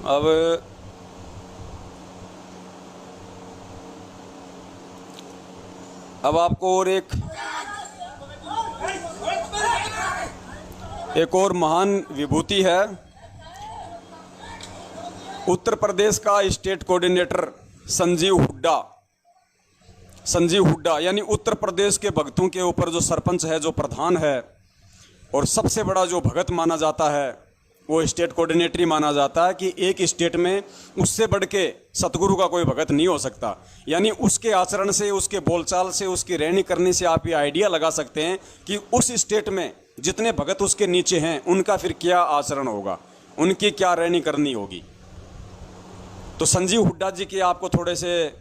अब आपको और एक और महान विभूति है। उत्तर प्रदेश का स्टेट कोऑर्डिनेटर संजीव हुड्डा यानी उत्तर प्रदेश के भगतों के ऊपर जो सरपंच है, जो प्रधान है और सबसे बड़ा जो भगत माना जाता है, वो स्टेट कोऑर्डिनेटर ही माना जाता है कि एक स्टेट में उससे बढ़ के सतगुरु का कोई भगत नहीं हो सकता। यानी उसके आचरण से, उसके बोलचाल से, उसकी रहनी करनी से आप ये आइडिया लगा सकते हैं कि उस स्टेट में जितने भगत उसके नीचे हैं उनका फिर क्या आचरण होगा, उनकी क्या रहनी करनी होगी। तो संजीव हुड्डा जी के आपको थोड़े से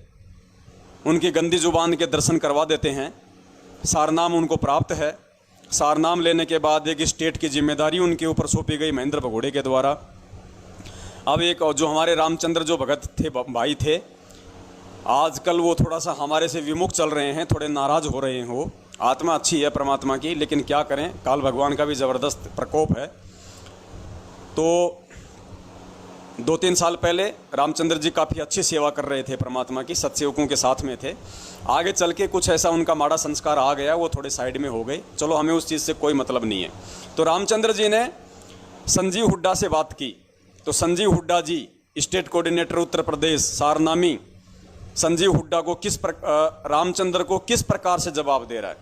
उनकी गंदी जुबान के दर्शन करवा देते हैं। सारनाम उनको प्राप्त है। सारनाम लेने के बाद एक स्टेट की जिम्मेदारी उनके ऊपर सौंपी गई महेंद्र भगोड़े के द्वारा। अब एक जो हमारे रामचंद्र जो भगत थे, भाई थे, आजकल वो थोड़ा सा हमारे से विमुख चल रहे हैं, थोड़े नाराज हो रहे हैं। वो आत्मा अच्छी है परमात्मा की, लेकिन क्या करें, काल भगवान का भी ज़बरदस्त प्रकोप है। तो 2-3 साल पहले रामचंद्र जी काफ़ी अच्छी सेवा कर रहे थे परमात्मा की, सत्सेवकों के साथ में थे। आगे चल के कुछ ऐसा उनका माड़ा संस्कार आ गया, वो थोड़े साइड में हो गए। चलो, हमें उस चीज़ से कोई मतलब नहीं है। तो रामचंद्र जी ने संजीव हुड्डा से बात की। तो संजीव हुड्डा जी स्टेट कोऑर्डिनेटर उत्तर प्रदेश, सारनामी संजीव हुड्डा को रामचंद्र को किस प्रकार से जवाब दे रहा है।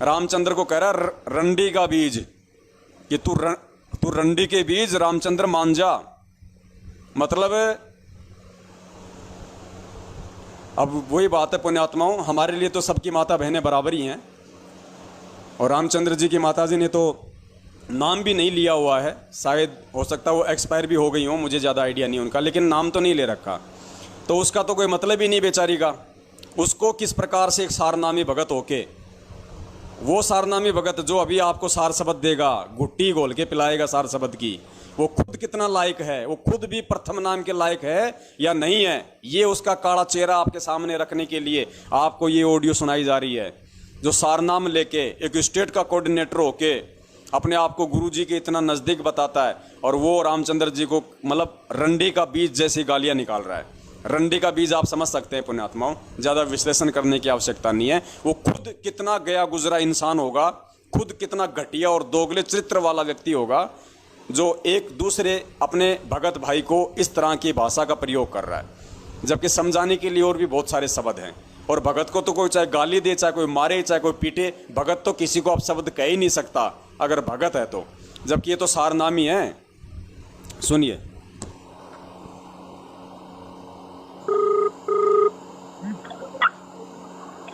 रामचंद्र को कह रहा है रंडी का बीज, कि तू रंडी के बीज रामचंद्र मान जा। मतलब अब वही बात है पुण्यात्माओं, हमारे लिए तो सबकी माता बहनें बराबर ही हैं। और रामचंद्र जी की माता जी ने तो नाम भी नहीं लिया हुआ है, शायद हो सकता है वो एक्सपायर भी हो गई हो, मुझे ज़्यादा आइडिया नहीं उनका, लेकिन नाम तो नहीं ले रखा। तो उसका तो कोई मतलब ही नहीं बेचारी का। उसको किस प्रकार से एक सारनामी भगत होके, वो सारनामी भगत जो अभी आपको सार शब्द देगा, गुट्टी घोल के पिलाएगा सार शब्द की, वो खुद कितना लायक है, वो खुद भी प्रथम नाम के लायक है या नहीं है, ये उसका काला चेहरा आपके सामने रखने के लिए आपको ये ऑडियो सुनाई जा रही है। जो सारनाम लेके एक स्टेट का कोऑर्डिनेटर होके अपने आप को गुरु जी के इतना नज़दीक बताता है, और वो रामचंद्र जी को मतलब रंडी का बीज जैसी गालियाँ निकाल रहा है। रंडी का बीज आप समझ सकते हैं पुण्यात्माओं, ज़्यादा विश्लेषण करने की आवश्यकता नहीं है। वो खुद कितना गया गुजरा इंसान होगा, खुद कितना घटिया और दोगले चरित्र वाला व्यक्ति होगा, जो एक दूसरे अपने भगत भाई को इस तरह की भाषा का प्रयोग कर रहा है। जबकि समझाने के लिए और भी बहुत सारे शब्द हैं। और भगत को तो कोई चाहे गाली दे, चाहे कोई मारे, चाहे कोई पीटे, भगत तो किसी को आप शब्द कह ही नहीं सकता अगर भगत है तो। जबकि ये तो सारनामी है। सुनिए।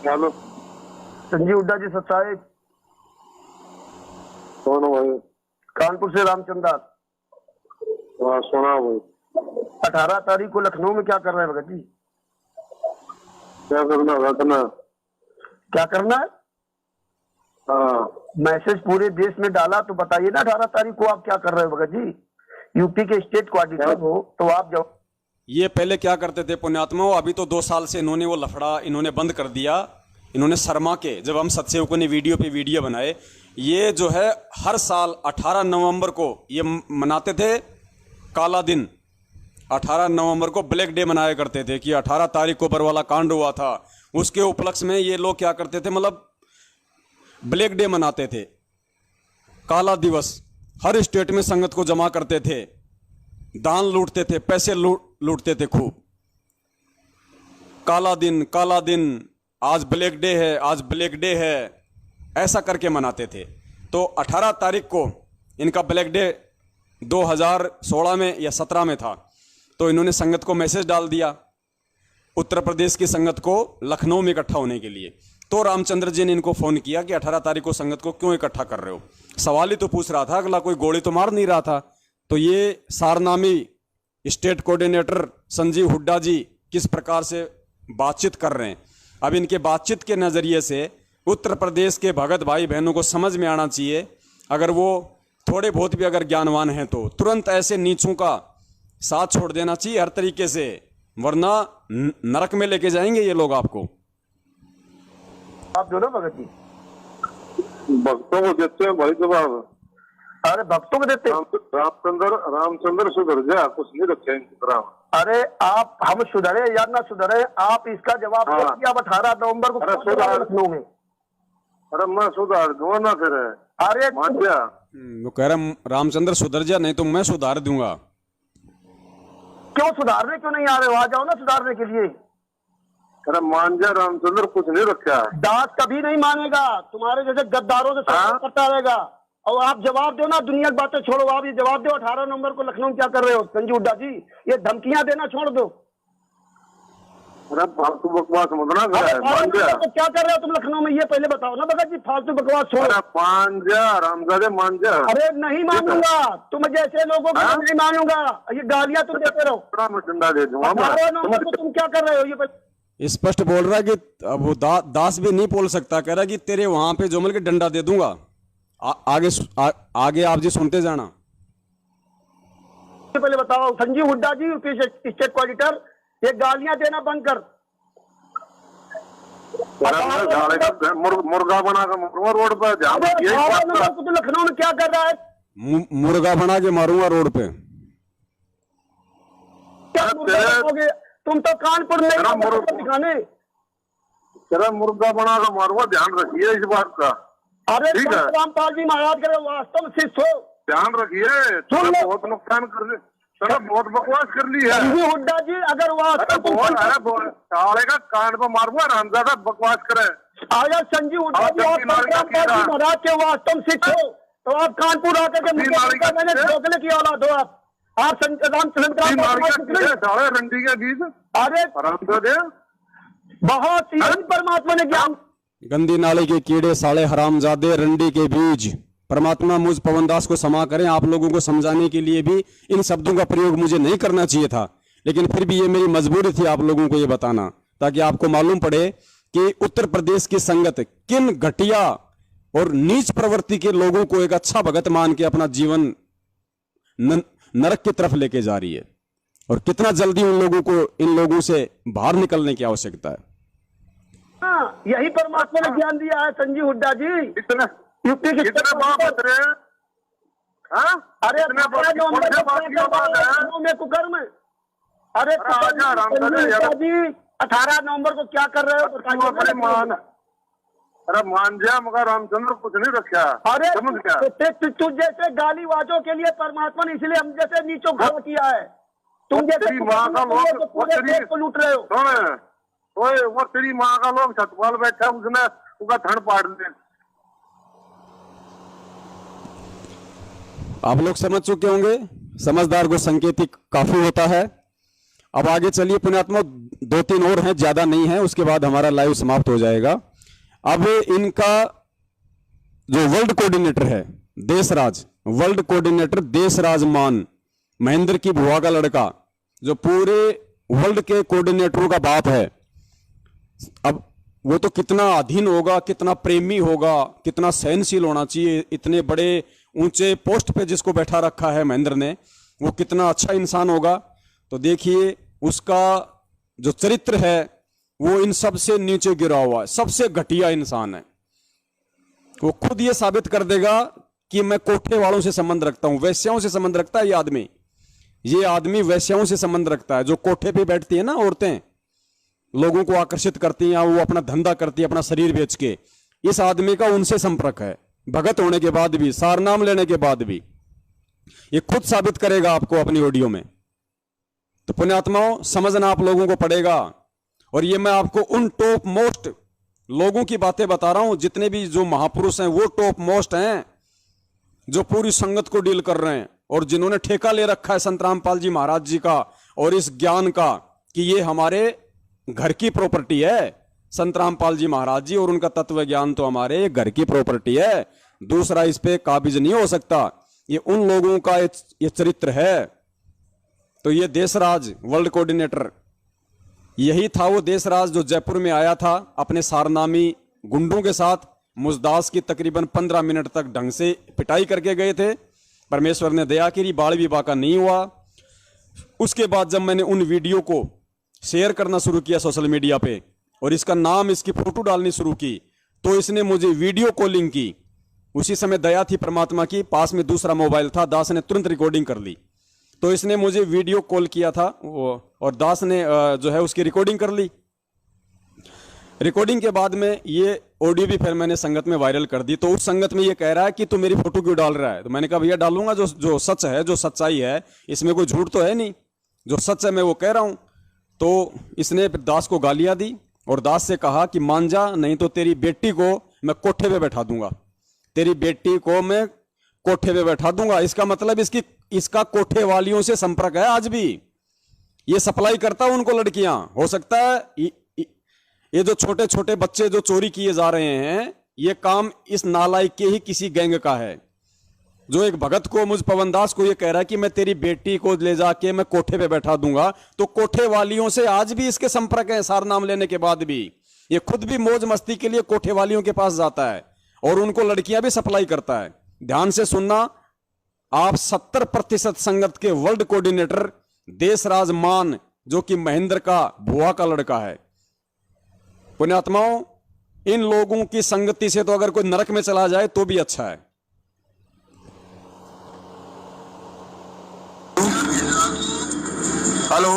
हेलो, संजीव हुड्डा जी सच्चाई। कौन हो भाई? कानपुर से रामचंद्र। हाँ, सुना भाई। 18 तारीख को लखनऊ में क्या कर रहे हैं भगत जी? क्या करना है? क्या करना है? हाँ, मैसेज पूरे देश में डाला, तो बताइए ना 18 तारीख को आप क्या कर रहे हो भगत जी? यूपी के स्टेट कोऑर्डिनेटर हो तो आप जाओ। ये पहले क्या करते थे पुण्यात्मा, अभी तो 2 साल से इन्होंने वो लफड़ा इन्होंने बंद कर दिया। इन्होंने शर्मा के, जब हम सत्सेवकों ने वीडियो पे वीडियो बनाए, ये जो है हर साल 18 नवंबर को ये मनाते थे काला दिन। 18 नवंबर को ब्लैक डे मनाया करते थे कि 18 तारीख को बरवाला कांड हुआ था। उसके उपलक्ष्य में ये लोग क्या करते थे, मतलब ब्लैक डे मनाते थे, काला दिवस। हर स्टेट में संगत को जमा करते थे, दान लूटते थे, पैसे लूटते थे खूब। काला दिन, काला दिन, आज ब्लैक डे है, आज ब्लैक डे है, ऐसा करके मनाते थे। तो 18 तारीख को इनका ब्लैक डे 2016 में या 17 में था। तो इन्होंने संगत को मैसेज डाल दिया, उत्तर प्रदेश की संगत को लखनऊ में इकट्ठा होने के लिए। तो रामचंद्र जी ने इनको फ़ोन किया कि 18 तारीख को संगत को क्यों इकट्ठा कर रहे हो। सवाल ही तो पूछ रहा था, अगला कोई गोली तो मार नहीं रहा था। तो ये सारनामी स्टेट कोऑर्डिनेटर संजीव हुड्डा जी किस प्रकार से बातचीत कर रहे हैं। अब इनके बातचीत के नज़रिए से उत्तर प्रदेश के भगत भाई बहनों को समझ में आना चाहिए, अगर वो थोड़े बहुत भी अगर ज्ञानवान हैं तो तुरंत ऐसे नीचों का साथ छोड़ देना चाहिए हर तरीके से, वरना नरक में लेके जाएंगे ये लोग आपको। आप जो ना भगत जी भक्तों को देते हैं भाई जवाब। अरे भक्तों को देते। रामचंद्र सुधर जा, कुछ नहीं रखे इनकी तरह। अरे आप, हम सुधरे या ना सुधरे, आप इसका जवाब दो कि आप 18 नवंबर को कौन सा लखनऊ में। अरे मैं सुधार दूंगा ना फिर। अरे मान जा। वो कह रहा रामचंद्र सुधर जा, नहीं तो मैं सुधार दूंगा। क्यों सुधारने क्यों नहीं आ रहे हो? आ जाओ ना सुधारने के लिए। अरे मान जा, रामचंद्र कुछ नहीं रखा। दास कभी नहीं मानेगा, तुम्हारे जैसे गद्दारों से सवाल करता रहेगा। और आप जवाब दो ना, दुनिया की बातें छोड़ो, आप ये जवाब दो 18 नवंबर को लखनऊ में क्या कर रहे हो संजीव हुड्डा जी? ये धमकियां देना छोड़ दो। अरे फालतू बकवास मत ना कर। मान जा। तो क्या कर रहे हो तुम लखनऊ में, ये पहले बताओ ना भगत जी। फालतू बकवास छोड़ो। अरे मान जा रामजादे, मान जा। अरे नहीं मानूंगा, तुम जैसे लोगों को नहीं मानूंगा। ये गालियां तुम देते रहो। मैं डंडा दे दूंगा। 18 नवंबर को तुम क्या कर रहे हो? ये स्पष्ट बोल रहा है कि अब वो दास भी नहीं बोल सकता। कह रहा है कि तेरे वहां पे जो मिल के डंडा दे दूंगा। आगे आप जी सुनते जाना। पहले बताओ संजीव हुड्डा जी, यूपी स्टेट कोऑर्डिनेटर, ये गालियां देना बंद कर। मुर्गा बना कर मारूंगा रोड पर। तो लखनऊ में क्या कर रहा है? मुर्गा बना के मारूंगा रोड पे। क्या मुर्गा बनोगे? तुम तो कानपुर में दिखाने। तेरा मुर्गा बना कर मारूंगा, ध्यान रखिए इस बात का। अरे रामपाल जी महाराज के वास्तव में शिष्य हो, ध्यान रखिए। बहुत नुकसान कर ली, बहुत बकवास कर ली है संजीव हुड्डा जी। अगर साले का कान पर मारूंगा, रामजादा बकवास करे। अगर संजीव हुड्डा जी रामपाल जी महाराज के वास्तव शिष्य हो तो आप कानपुर आकर के मैंने ढोकले की औलाद हो। आप साले रंडी के बीच। अरे रामजादे बहुत ही परमात्मा ने ज्ञान। गंदी नाले के कीड़े, साले हरामजादे, रंडी के बीज। परमात्मा मुझ पवनदास को क्षमा करें। आप लोगों को समझाने के लिए भी इन शब्दों का प्रयोग मुझे नहीं करना चाहिए था, लेकिन फिर भी ये मेरी मजबूरी थी आप लोगों को ये बताना, ताकि आपको मालूम पड़े कि उत्तर प्रदेश की संगत किन घटिया और नीच प्रवृत्ति के लोगों को एक अच्छा भगत मान के अपना जीवन नरक की तरफ लेके जा रही है, और कितना जल्दी इन लोगों से बाहर निकलने की आवश्यकता है। हाँ, यही परमात्मा ने ज्ञान दिया है संजीव हुड्डा जी। इतना यूपी के अरे कुकर में। अरे जी 18 नवंबर को क्या कर रहे हो? अरे मान जा, मगर रामचंद्र कुछ नहीं रखा। अरे समझ गया। तू जैसे गालीबाजों के लिए परमात्मा ने इसलिए हम जैसे नीचों खड़ा किया है। तुम जैसे पूरे देश को लूट रहे हो। वो तेरी माँ का लोग छतवाल बैठा, उसने उसका धड़ पाड़ दे। आप लोग समझ चुके होंगे, समझदार को संकेत ही काफी होता है। अब आगे चलिए पुण्यात्मा, 2-3 और हैं, ज्यादा नहीं है, उसके बाद हमारा लाइव समाप्त हो जाएगा। अब इनका जो वर्ल्ड कोऑर्डिनेटर है देशराज, वर्ल्ड कोऑर्डिनेटर देशराज मान, महेंद्र की बुआ का लड़का, जो पूरे वर्ल्ड के कोऑर्डिनेटरों का बाप है। अब वो तो कितना अधीन होगा, कितना प्रेमी होगा, कितना सहनशील होना चाहिए। इतने बड़े ऊंचे पोस्ट पे जिसको बैठा रखा है महेंद्र ने, वो कितना अच्छा इंसान होगा। तो देखिए उसका जो चरित्र है वो इन सबसे नीचे गिरा हुआ है, सबसे घटिया इंसान है। वो खुद ये साबित कर देगा कि मैं कोठे वालों से संबंध रखता हूं, वैश्याओं से संबंध रखता है ये आदमी वैश्याओं से संबंध रखता है। जो कोठे पे बैठती है ना औरतें, लोगों को आकर्षित करती हैं, वो अपना धंधा करती है अपना शरीर बेच के, इस आदमी का उनसे संपर्क है। भगत होने के बाद भी, सारनाम लेने के बाद भी ये खुद साबित करेगा आपको अपनी ऑडियो में। तो पुण्यात्माओं, समझना आप लोगों को पड़ेगा। और ये मैं आपको उन टॉप मोस्ट लोगों की बातें बता रहा हूं, जितने भी जो महापुरुष हैं वो टॉप मोस्ट हैं, जो पूरी संगत को डील कर रहे हैं और जिन्होंने ठेका ले रखा है संत रामपाल जी महाराज जी का और इस ज्ञान का कि ये हमारे घर की प्रॉपर्टी है। संत रामपाल जी महाराज जी और उनका तत्व ज्ञान तो हमारे घर की प्रॉपर्टी है, दूसरा इस पे काबिज नहीं हो सकता। ये उन लोगों का ये चरित्र है। तो ये देशराज वर्ल्ड कोऑर्डिनेटर यही था, वो देशराज जो जयपुर में आया था अपने सारनामी गुंडों के साथ। मुजदास की तकरीबन 15 मिनट तक ढंग से पिटाई करके गए थे। परमेश्वर ने दया की, बाल विवाह का नहीं हुआ। उसके बाद जब मैंने उन वीडियो को शेयर करना शुरू किया सोशल मीडिया पे और इसका नाम, इसकी फोटो डालनी शुरू की, तो इसने मुझे वीडियो कॉलिंग की उसी समय दया थी परमात्मा की, पास में दूसरा मोबाइल था, दास ने तुरंत रिकॉर्डिंग कर ली। तो इसने मुझे वीडियो कॉल किया था और दास ने जो है उसकी रिकॉर्डिंग कर ली। रिकॉर्डिंग के बाद में ये ऑडियो भी फिर मैंने संगत में वायरल कर दी। तो उस संगत में ये कह रहा है कि तू मेरी फोटो क्यों डाल रहा है। तो मैंने कहा भैया डालूंगा, जो सच है, जो सच्चाई है, इसमें कोई झूठ तो है नहीं, जो सच है मैं वो कह रहा हूं। तो इसने दास को गालियां दी और दास से कहा कि मान जा, नहीं तो तेरी बेटी को मैं कोठे पे बैठा दूंगा, तेरी बेटी को मैं कोठे पे बैठा दूंगा। इसका मतलब इसका कोठे वालियों से संपर्क है आज भी, ये सप्लाई करता है उनको लड़कियां। हो सकता है ये जो छोटे छोटे बच्चे जो चोरी किए जा रहे हैं, ये काम इस नालायक के ही किसी गैंग का है, जो एक भगत को, मुझ पवन दास को ये कह रहा है कि मैं तेरी बेटी को ले जाके मैं कोठे पे बैठा दूंगा। तो कोठे वालियों से आज भी इसके संपर्क है, सार नाम लेने के बाद भी। ये खुद भी मौज मस्ती के लिए कोठे वालियों के पास जाता है और उनको लड़कियां भी सप्लाई करता है। ध्यान से सुनना, आप 70% संगत के वर्ल्ड कोऑर्डिनेटर देशराज मान, जो कि महेंद्र का भुआ का लड़का है। पुण्यात्माओं, इन लोगों की संगति से तो अगर कोई नरक में चला जाए तो भी अच्छा है। हेलो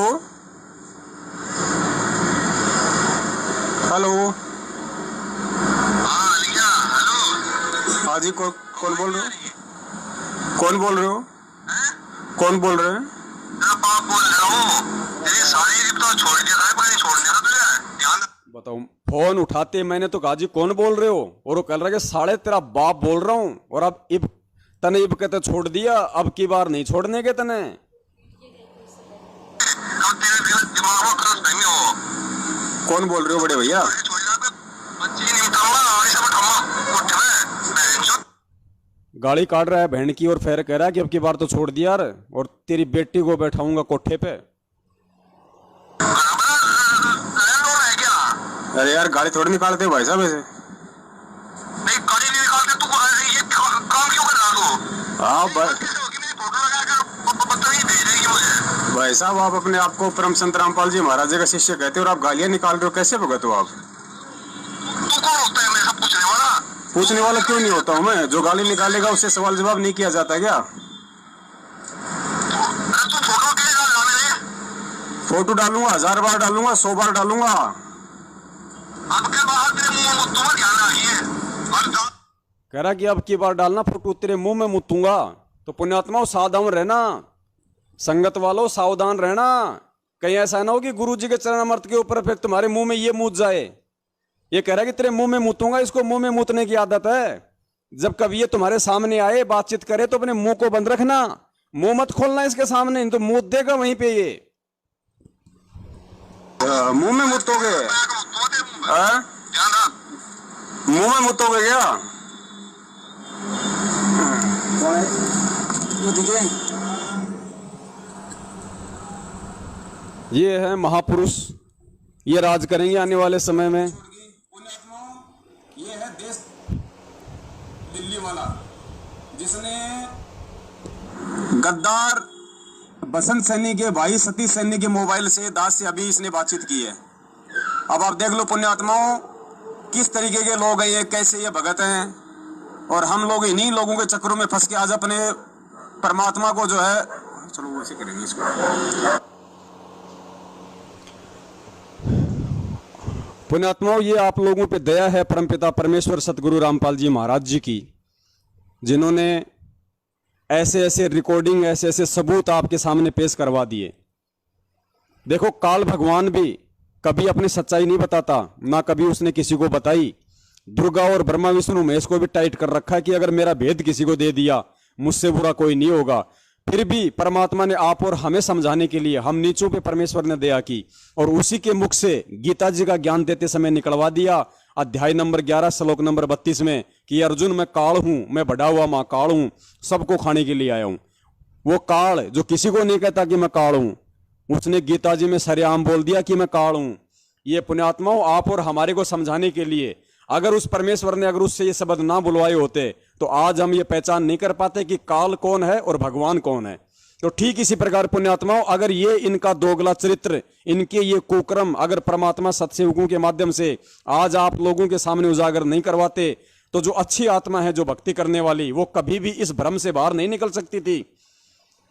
हेलो, हाँ लिया, हेलो। हाँ जी, कौन बोल रहे हो? कौन बोल रहे हो? कौन बोल रहे हैं? तेरा बाप बोल रहा हूँ। तेरी सारी रिप तो छोड़ दिया था, पर छोड़ दिया था तुझे, ध्यान। बताओ, फोन उठाते मैंने तो कहा जी कौन बोल रहे हो, और वो कह रहा कि साढ़े तेरा बाप बोल रहा हूं, और अब इब तने इब कहते छोड़ दिया, अब की बार नहीं छोड़ने के तने। अब तेरे दिमाग में क्रॉस नहीं हो। कौन बोल रहे हो बड़े भैया? छोड़ दिया, बच्ची नहीं उठाऊंगा, ऐसा बैठाऊंगा कोठे में। गाड़ी काट रहा है बहन की और फिर कह रहा है कि अब की बार तो छोड़ दिया यार, और तेरी बेटी को बैठाऊंगा कोठे पे। अरे यार, गाड़ी थोड़ी निकालते हो भाई साहब ऐसे। नहीं, गाड़ी नहीं निकालते, तू ये काम क्यों कर रहा तू? हाँ भाई भाई साहब, आप अपने आप को परम संत रामपाल जी महाराज का शिष्य कहते हो और आप गालियां निकाल रहे हो, कैसे भगत हो आप? तू कौन होता है मेरे से पूछने वाला? पूछने वाला क्यों नहीं होता हूँ मैं? जो गाली निकालेगा उससे सवाल जवाब नहीं किया जाता क्या? तू फोटो के लिए डाल मेरे? फोटो डालूंगा, 1000 बार डालूंगा, 100 बार डालूंगा। अब के बाद तेरे मुंह में मुत्तूंगा, ध्यान रखिए। कह रहा कि अब की बार डालना फोटो, तेरे मुंह में मुतूंगा। तो पुण्यात्माओं, सावधान रहना, संगत वालों सावधान रहना, कहीं ऐसा ना हो कि गुरु जी के चरणामृत के ऊपर फिर तुम्हारे मुंह में ये मूत जाए। ये कह रहा है कि तेरे मुंह में मुतूंगा, इसको मुंह में मुतने की आदत है। जब कभी ये तुम्हारे सामने आए, बातचीत करे, तो अपने मुंह को बंद रखना, मुंह मत खोलना इसके सामने, नहीं तो मूत देगा वहीं पे ये। मुंह में मुतोगे? मुंह में मुतोगे क्या? ये है महापुरुष, ये राज करेंगे आने वाले समय में। ये है देश दिल्ली वाला, जिसने गद्दार बसंत सैनी के भाई सतीश सैनी के मोबाइल से दास से अभी इसने बातचीत की है। अब आप देख लो पुण्यात्माओं, किस तरीके के लोग हैं ये, कैसे ये भगत हैं, और हम लोग इन्हीं लोगों के चक्करों में फंस के आज अपने परमात्मा को जो है, चलो वैसे करेंगे इसको। पुण्यात्माओं, ये आप लोगों पे दया है परमपिता परमेश्वर सतगुरु रामपाल जी महाराज जी की, जिन्होंने ऐसे ऐसे रिकॉर्डिंग, ऐसे ऐसे सबूत आपके सामने पेश करवा दिए। देखो, काल भगवान भी कभी अपनी सच्चाई नहीं बताता, ना कभी उसने किसी को बताई। दुर्गा और ब्रह्मा विष्णु महेश को भी टाइट कर रखा है कि अगर मेरा भेद किसी को दे दिया, मुझसे बुरा कोई नहीं होगा। फिर भी परमात्मा ने आप और हमें समझाने के लिए हम नीचों पे परमेश्वर ने दया की, और उसी के मुख से गीता जी का ज्ञान देते समय निकलवा दिया अध्याय नंबर 11 श्लोक नंबर 32 में कि अर्जुन, मैं काल हूं, मैं बढ़ा हुआ मां काल हूं, सबको खाने के लिए आया हूं। वो काल जो किसी को नहीं कहता कि मैं काल हूं, उसने गीता जी में सरेआम बोल दिया कि मैं काल हूं। ये पुण्यात्माओं, आप और हमारे को समझाने के लिए, अगर उस परमेश्वर ने अगर उससे ये शब्द ना बुलवाए होते तो आज हम ये पहचान नहीं कर पाते कि काल कौन है और भगवान कौन है। तो ठीक इसी प्रकार पुण्यात्माओं, अगर ये इनका दोगला चरित्र, इनके ये कुक्रम अगर परमात्मा सत्सेवकों के माध्यम से आज आप लोगों के सामने उजागर नहीं करवाते, तो जो अच्छी आत्मा है, जो भक्ति करने वाली, वो कभी भी इस भ्रम से बाहर नहीं निकल सकती थी।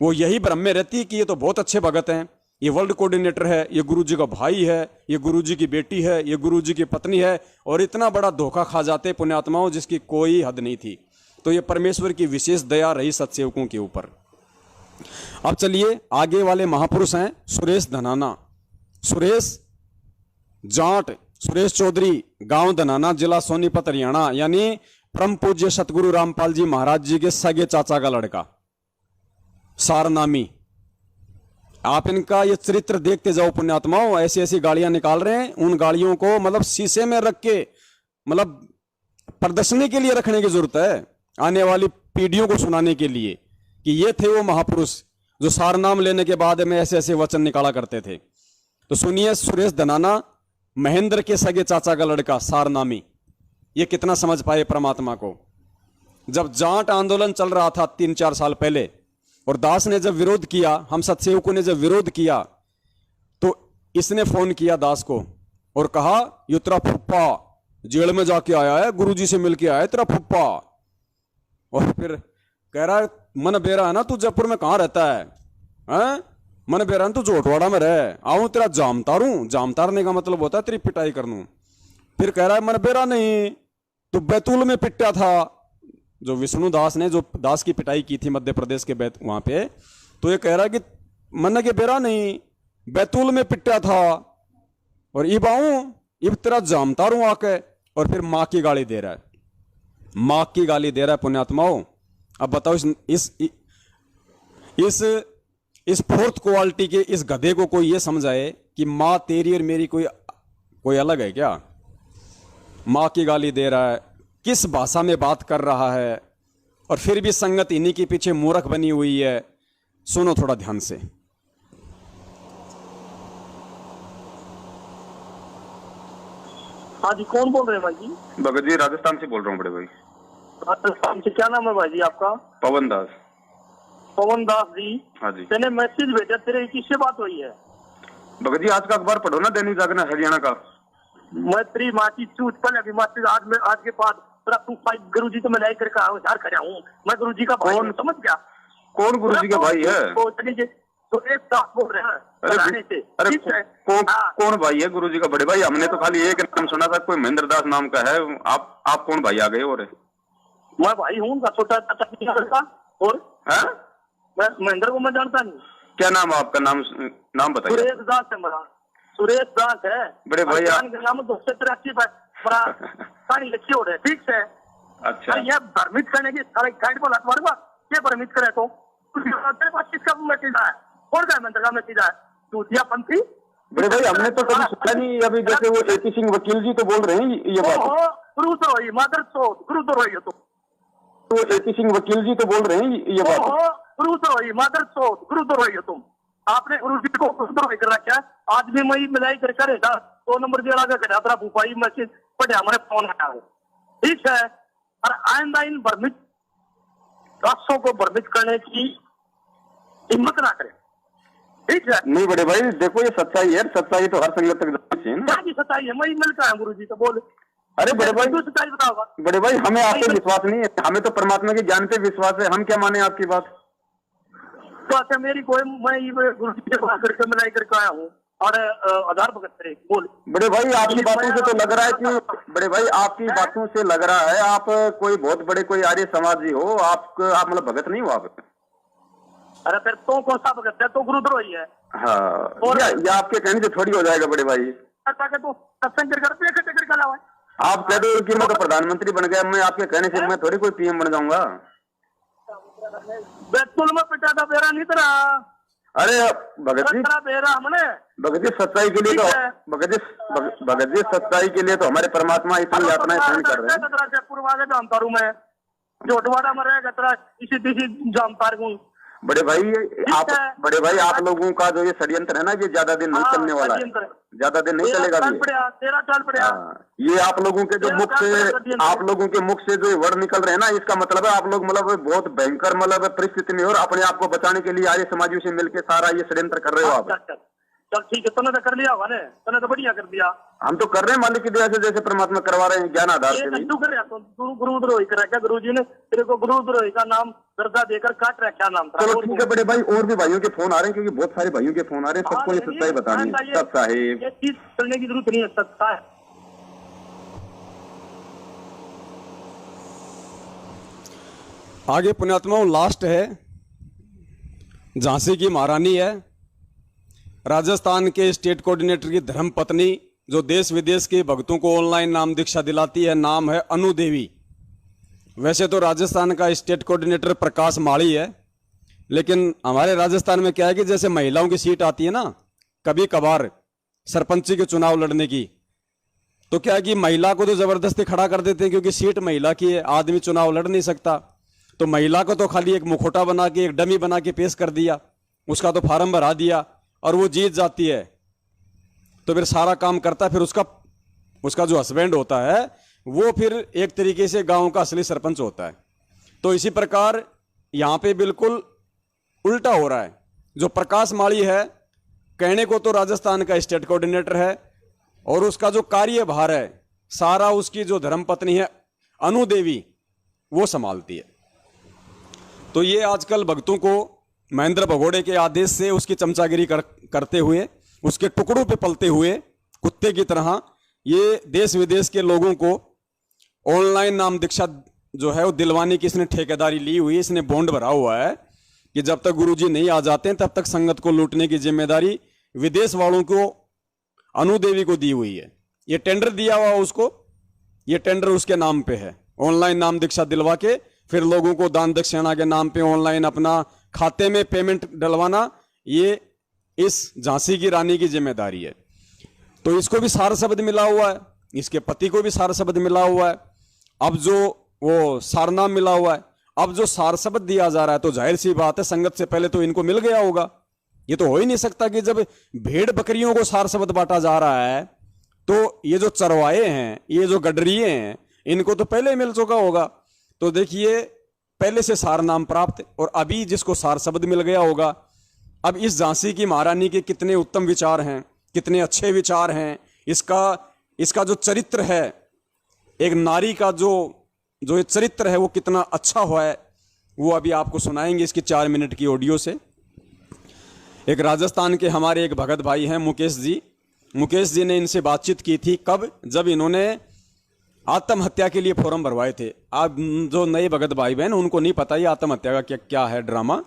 वो यही भ्रम में रहती कि ये तो बहुत अच्छे भगत हैं, ये वर्ल्ड कोऑर्डिनेटर है, ये गुरुजी का भाई है, ये गुरुजी की बेटी है, ये गुरुजी की पत्नी है, और इतना बड़ा धोखा खा जाते पुण्यात्माओं जिसकी कोई हद नहीं थी। तो ये परमेश्वर की विशेष दया रही सत्सेवकों के ऊपर। अब चलिए आगे वाले महापुरुष हैं सुरेश धनाना। सुरेश जाट, सुरेश चौधरी, गांव धनाना, जिला सोनीपत, हरियाणा, यानी परम पूज्य सतगुरु रामपाल जी महाराज जी के सगे चाचा का लड़का, सारनामी। आप इनका ये चरित्र देखते जाओ पुण्यात्माओं। ऐसी ऐसी गाड़ियां निकाल रहे हैं, उन गाड़ियों को मतलब शीशे में रख के मतलब प्रदर्शनी के लिए रखने की जरूरत है, आने वाली पीढ़ियों को सुनाने के लिए कि ये थे वो महापुरुष जो सारनाम लेने के बाद में ऐसे ऐसे वचन निकाला करते थे। तो सुनिए, सुरेश धनाना, महेंद्र के सगे चाचा का लड़का, सारनामी। ये कितना समझ पाए परमात्मा को। जब जाट आंदोलन चल रहा था 3-4 साल पहले, और दास ने जब विरोध किया, हम सत्सेवकों ने जब विरोध किया, तो इसने फोन किया दास को और कहा ये तेरा फुप्पा जेल में जाके आया है, गुरुजी से मिलके आया है तेरा फुप्पा। और फिर कह रहा है मन बेरा है ना, तू जयपुर में कहाँ रहता है? मन बेरा है तू जोटवाड़ा में रहे, आऊं तेरा जाम तारूं। जाम तारने का मतलब होता है तेरी पिटाई कर दूं। फिर कह रहा है मन बेरा नहीं, तू बैतूल में पिटा था। जो विष्णु दास ने जो दास की पिटाई की थी मध्य प्रदेश के वहां पे, तो ये कह रहा है कि मन के बेरा नहीं, बैतूल में पिटा था, और इब आऊं, इब तेरा जाम तारूं आके। और फिर मां की गाली दे रहा है, मां की गाली दे रहा है पुण्यात्माओं। अब बताओ इस फोर्थ क्वालिटी के इस गधे को कोई ये समझाए कि मां तेरी और मेरी कोई अलग है क्या? मां की गाली दे रहा है, किस भाषा में बात कर रहा है, और फिर भी संगत इन्हीं के पीछे मूर्ख बनी हुई है। सुनो थोड़ा ध्यान से। हाँ जी, कौन बोल रहे हैं भाई जी? भगत जी राजस्थान से बोल रहा हूँ बड़े भाई। राजस्थान से, क्या नाम है भाई जी आपका? पवन दास। पवन दास जी। हाँ जी। मैंने मैसेज भेजा, तेरे किससे बात हुई है? भगत जी आज का अखबार पढ़ो ना, दैनिक जागरण हरियाणा का। मैं तेरी माँ की चूत पहले अभी मैसेज आज के बाद गुरु जी तो मैं लाई करके हजार खड़ा हूँ, मैं गुरु जी का भाई हूँ, समझ गया? कौन गुरु जी का भाई है? तो एक साथ बोल रहे हैं। अरे कौन भाई है गुरु जी का? बड़े भाई हमने तो खाली एक नाम सुना था, कोई महेंद्र दास नाम का है। आप कौन भाई आ गए? और मैं भाई हूँ उनका छोटा लड़का, और मैं महेंद्र को मैं जानता नहीं। क्या नाम है आपका? नाम बताइए। सुरेश दास है मेरा, सुरेश दास है बड़े भैया नाम 283 कहानी लिखी हो रहे, ठीक है। अच्छा यह भ्रमित करने की सारे गाइड बोला तुम्हारे ये भ्रमित करे तो किसका मैसेज है? कौन का मंत्र का मैसेज है? दूतिया पंथी। बड़े भाई हमने तो कभी सुना नहीं। अभी जैसे वो एपी सिंह वकील जी तो बोल रहे हैं ये बात, गुरु तो रही मदर सोच, गुरु तो रही हो तो एपी सिंह वकील जी तो बोल रहे हैं ये बात, गुरु तो रही मदर सोच, गुरु तो रही हो तुम। आपने गुरु जी को गुरु तो रही कर रखा है। आज भी मैं मिलाई कर करे 2 नंबर दिया लगा कर अपना भूपाई मैसेज पढ़े, हमारे फोन आया हो, ठीक है। और आइंदा इन भ्रमित राष्ट्रों को भ्रमित करने की हिम्मत ना करें, ठीक है। नहीं बड़े भाई देखो ये सच्चाई है, सच्चाई तो हर संगत तक जानी चाहिए ना। क्या सच्चाई है? मैं मिलकर आया गुरु जी तो बोल। अरे बड़े भाई तू सच्चाई बताओगा? बड़े भाई हमें आप पे विश्वास नहीं है, हमें तो परमात्मा के ज्ञान पे विश्वास है। हम क्या माने आपकी बात? तो अच्छा मेरी कोई मैं गुरु जी से बात करके मिलाई करके आया हूँ और आधार भगत करे बोल। बड़े भाई आपकी बातों से तो लग रहा है कि बड़े भाई आपकी बातों से लग रहा है आप कोई बहुत बड़े कोई आर्य समाजी हो। आप मतलब भगत नहीं हो आप। अरे फिर तो कौन सा भगत है? तो गुरुद्रोही है। हाँ या आपके कहने से थोड़ी हो जाएगा बड़े भाई। तो सत्संग करके आप कह दो कि मैं तो प्रधानमंत्री बन गया, मैं आपके कहने से मैं थोड़ी कोई पीएम बन जाऊंगा। बैतूल में पिटा था बेरा नहीं तेरा। अरे भगत जी बेरा हमने भगत जी सच्चाई के लिए तो भगत जी सच्चाई के लिए तो हमारे परमात्मा इतनी यातनाएं सहन कर रहे हैं। जयपुर में जानता हूँ मैं, जोटवाड़ा में रहेगा तेरा इसी जानता हूँ। बड़े भाई आप लोगों का जो ये षड्यंत्र है ना ये ज्यादा दिन नहीं चलने वाला है, ज्यादा दिन नहीं चलेगा। ये आप लोगों के जो मुख से आप लोगों के मुख से जो वर्ड निकल रहे हैं ना, इसका मतलब है आप लोग मतलब बहुत भयंकर मतलब परिस्थिति में और अपने आप को बचाने के लिए आर्य समाजियों से मिलकर सारा ये षड्यंत्र कर रहे हो आप। चल ठीक है, तूने तो कर लिया ने, तूने तो बढ़िया कर दिया। हम तो कर रहे हैं मालिक की दया से, जैसे परमात्मा करवा रहे हैं ज्ञान आधार से भी। तू कर रहा तो गुरुद्रोही करा क्या? गुरुजी ने तेरे को गुरुद्रोही का नाम दर्जा देकर काट रखा नाम था। चलो ठीक है बड़े भाई, और भी भाइयों के फोन आ रहे हैं, क्योंकि बहुत सारे भाइयों के फोन आ रहे हैं, सबको ये सच्चाई बतानी है। सब साहेब ये चीज करने की जरूरत नहीं है, सच्चा है। आगे पुण्यात्माओं लास्ट है, झांसी की महारानी है, राजस्थान के स्टेट कोऑर्डिनेटर की धर्म पत्नी, जो देश विदेश के भक्तों को ऑनलाइन नाम दीक्षा दिलाती है। नाम है अनु देवी। वैसे तो राजस्थान का स्टेट कोऑर्डिनेटर प्रकाश माड़ी है, लेकिन हमारे राजस्थान में क्या है कि जैसे महिलाओं की सीट आती है ना कभी कभार सरपंची के चुनाव लड़ने की, तो क्या है कि महिला को तो जबरदस्ती खड़ा कर देते हैं, क्योंकि सीट महिला की है, आदमी चुनाव लड़ नहीं सकता। तो महिला को तो खाली एक मुखौटा बना के, एक डमी बना के पेश कर दिया, उसका तो फार्म भरा दिया और वो जीत जाती है। तो फिर सारा काम करता है, फिर उसका जो हस्बैंड होता है वो फिर एक तरीके से गांव का असली सरपंच होता है। तो इसी प्रकार यहाँ पे बिल्कुल उल्टा हो रहा है। जो प्रकाश माड़ी है, कहने को तो राजस्थान का स्टेट कोऑर्डिनेटर है, और उसका जो कार्यभार है सारा उसकी जो धर्मपत्नी है अनु देवी वो संभालती है। तो ये आजकल भक्तों को महेंद्र भगोड़े के आदेश से उसकी चमचागिरी करते हुए, उसके टुकड़ों पे पलते हुए कुत्ते की तरह ये देश विदेश के लोगों को ऑनलाइन नाम दीक्षा जो है वो दिलवाने की इसने ठेकेदारी ली हुई है। इसने बॉन्ड भरा हुआ है कि जब तक गुरुजी नहीं आ जाते हैं तब तक संगत को लूटने की जिम्मेदारी विदेश वालों को अनुदेवी को दी हुई है। ये टेंडर दिया हुआ उसको, ये टेंडर उसके नाम पे है। ऑनलाइन नाम दीक्षा दिलवा के फिर लोगों को दान दक्षिणा के नाम पे ऑनलाइन अपना खाते में पेमेंट डलवाना, ये इस झांसी की रानी की जिम्मेदारी है। तो इसको भी सार शब्द मिला हुआ है, इसके पति को भी सार शब्द मिला हुआ है। अब जो वो सारनाम मिला हुआ है, अब जो सार शब्द दिया जा रहा है, तो जाहिर सी बात है संगत से पहले तो इनको मिल गया होगा। ये तो हो ही नहीं सकता कि जब भेड़ बकरियों को सार शब्द बांटा जा रहा है तो ये जो चरवाए हैं, ये जो गडरिए हैं, इनको तो पहले मिल चुका होगा। तो देखिए पहले से सार नाम प्राप्त, और अभी जिसको सार शब्द मिल गया होगा। अब इस झांसी की महारानी के कितने उत्तम विचार हैं, कितने अच्छे विचार हैं, इसका जो चरित्र है, एक नारी का जो ये चरित्र है वो कितना अच्छा हुआ है, वो अभी आपको सुनाएंगे इसकी 4 मिनट की ऑडियो से। एक राजस्थान के हमारे एक भगत भाई हैं मुकेश जी ने इनसे बातचीत की थी। कब? जब इन्होंने आत्महत्या के लिए फॉर्म भरवाए थे। आप जो नए भगत भाई बहन उनको नहीं पता ये आत्महत्या का क्या है ड्रामा।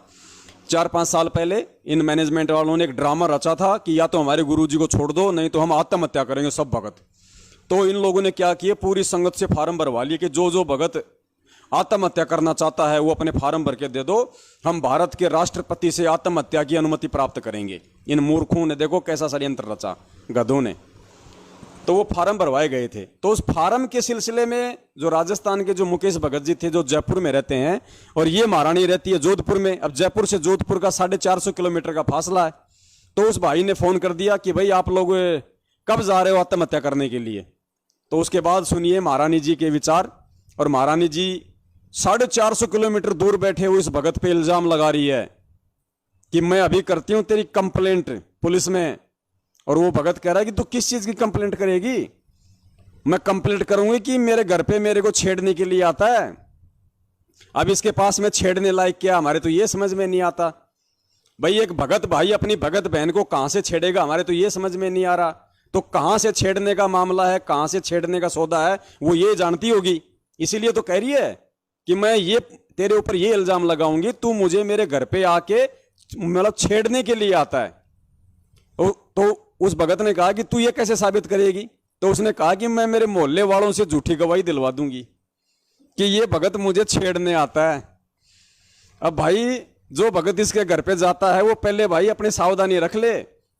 4-5 साल पहले इन मैनेजमेंट वालों ने एक ड्रामा रचा था कि या तो हमारे गुरुजी को छोड़ दो, नहीं तो हम आत्महत्या करेंगे सब भगत। तो इन लोगों ने क्या किया, पूरी संगत से फार्म भरवा लिए कि जो भगत आत्महत्या करना चाहता है वो अपने फार्म भर के दे दो, हम भारत के राष्ट्रपति से आत्महत्या की अनुमति प्राप्त करेंगे। इन मूर्खों ने देखो कैसा षड्यंत्र रचा, गधों ने। तो वो फार्म भरवाए गए थे। तो उस फार्म के सिलसिले में जो राजस्थान के जो मुकेश भगत जी थे, जो जयपुर में रहते हैं, और ये महारानी रहती है जोधपुर में। अब जयपुर से जोधपुर का 450 किलोमीटर का फासला है। तो उस भाई ने फोन कर दिया कि भाई आप लोग कब जा रहे हो आत्महत्या करने के लिए। तो उसके बाद सुनिए महारानी जी के विचार। और महारानी जी 450 किलोमीटर दूर बैठे हुए इस भगत पे इल्जाम लगा रही है कि मैं अभी करती हूं तेरी कंप्लेंट पुलिस में। और वो भगत कह रहा है कि तू किस चीज की कंप्लेंट करेगी? मैं कंप्लेंट करूंगी कि मेरे घर पे मेरे को छेड़ने के लिए आता है। अब इसके पास में छेड़ने लायक क्या, हमारे तो ये समझ में नहीं आता। भाई एक भगत भाई अपनी भगत बहन को कहां से छेड़ेगा, हमारे तो ये समझ में नहीं आ रहा। तो कहां से छेड़ने का मामला है, कहां से छेड़ने का सौदा है, वो ये जानती होगी। इसीलिए तो कह रही है कि मैं ये तेरे ऊपर ये इल्जाम लगाऊंगी, तू मुझे मेरे घर पे आके मतलब छेड़ने के लिए आता है। तो उस भगत ने कहा कि तू ये कैसे साबित करेगी? तो उसने कहा कि मैं मेरे मोहल्ले वालों से झूठी गवाही दिलवा दूंगी कि ये भगत मुझे छेड़ने आता है। अब भाई जो भगत इसके घर पे जाता है वो पहले भाई अपनी सावधानी रख ले,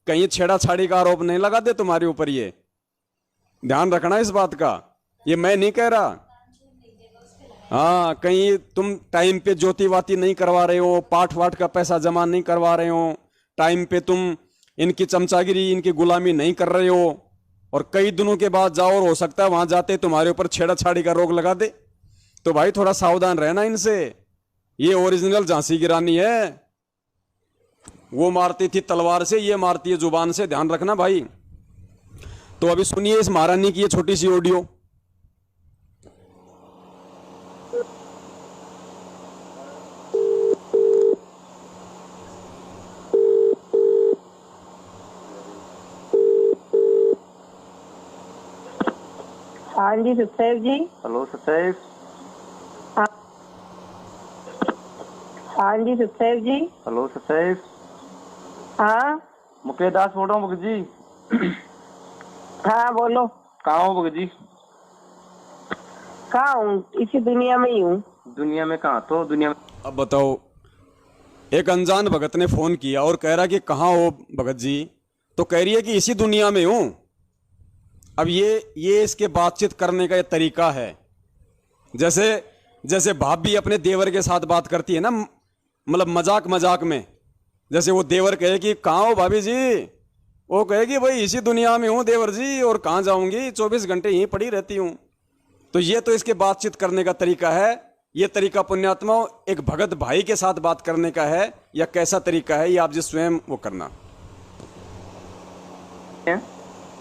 कहीं छेड़ाछाड़ी का आरोप नहीं लगा दे तुम्हारे ऊपर। ये ध्यान रखना इस बात का, ये मैं नहीं कह रहा। हाँ, कहीं तुम टाइम पे ज्योति वाती नहीं करवा रहे हो, पाठ वाठ का पैसा जमा नहीं करवा रहे हो, टाइम पे तुम इनकी चमचागिरी इनकी गुलामी नहीं कर रहे हो, और कई दिनों के बाद जाओ और हो सकता है वहां जाते तुम्हारे ऊपर छेड़ाछाड़ी का रोग लगा दे। तो भाई थोड़ा सावधान रहना इनसे। ये ओरिजिनल झांसी की रानी है। वो मारती थी तलवार से, ये मारती है जुबान से, ध्यान रखना भाई। तो अभी सुनिए इस महारानी की ये छोटी सी ऑडियो। हाँ जी सत्सैव जी। हेलो सत्सैव। हाँ जी सत्सैव जी। हेलो सत्सैव। हाँ मुकेश दास बोल रहा हूँ भगत जी। हाँ बोलो। कहाँ हो भगत जी? कहाँ हूँ? इसी दुनिया में ही हूँ। दुनिया में कहाँ? तो दुनिया में। अब बताओ, एक अनजान भगत ने फोन किया और कह रहा कि कहाँ हो भगत जी, तो कह रही है कि इसी दुनिया में हूं। अब ये इसके बातचीत करने का ये तरीका है। जैसे जैसे भाभी अपने देवर के साथ बात करती है ना, मतलब मजाक मजाक में, जैसे वो देवर कहे कि कहाँ हो भाभी जी, वो कहेगी भाई इसी दुनिया में हूँ देवर जी, और कहाँ जाऊंगी, 24 घंटे यहीं पड़ी रहती हूँ। तो ये तो इसके बातचीत करने का तरीका है। ये तरीका पुण्यात्मा एक भगत भाई के साथ बात करने का है या कैसा तरीका है, ये आप जी स्वयं वो करना।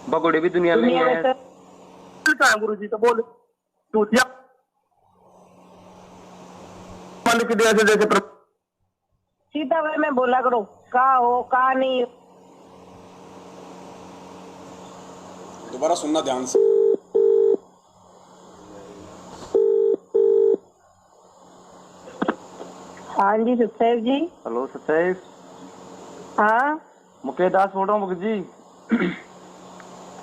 भगोड़े भी दुनिया में ही है। गुरु जी तो बोल चूतिया जैसे सीधा वे में बोला करो, कहाँ हो कहाँ नहीं। दोबारा सुनना ध्यान से। हाँ जी सत्सैव जी। हेलो सत्सैव। हाँ मुकेश दास बोल रहा हूँ भगत जी।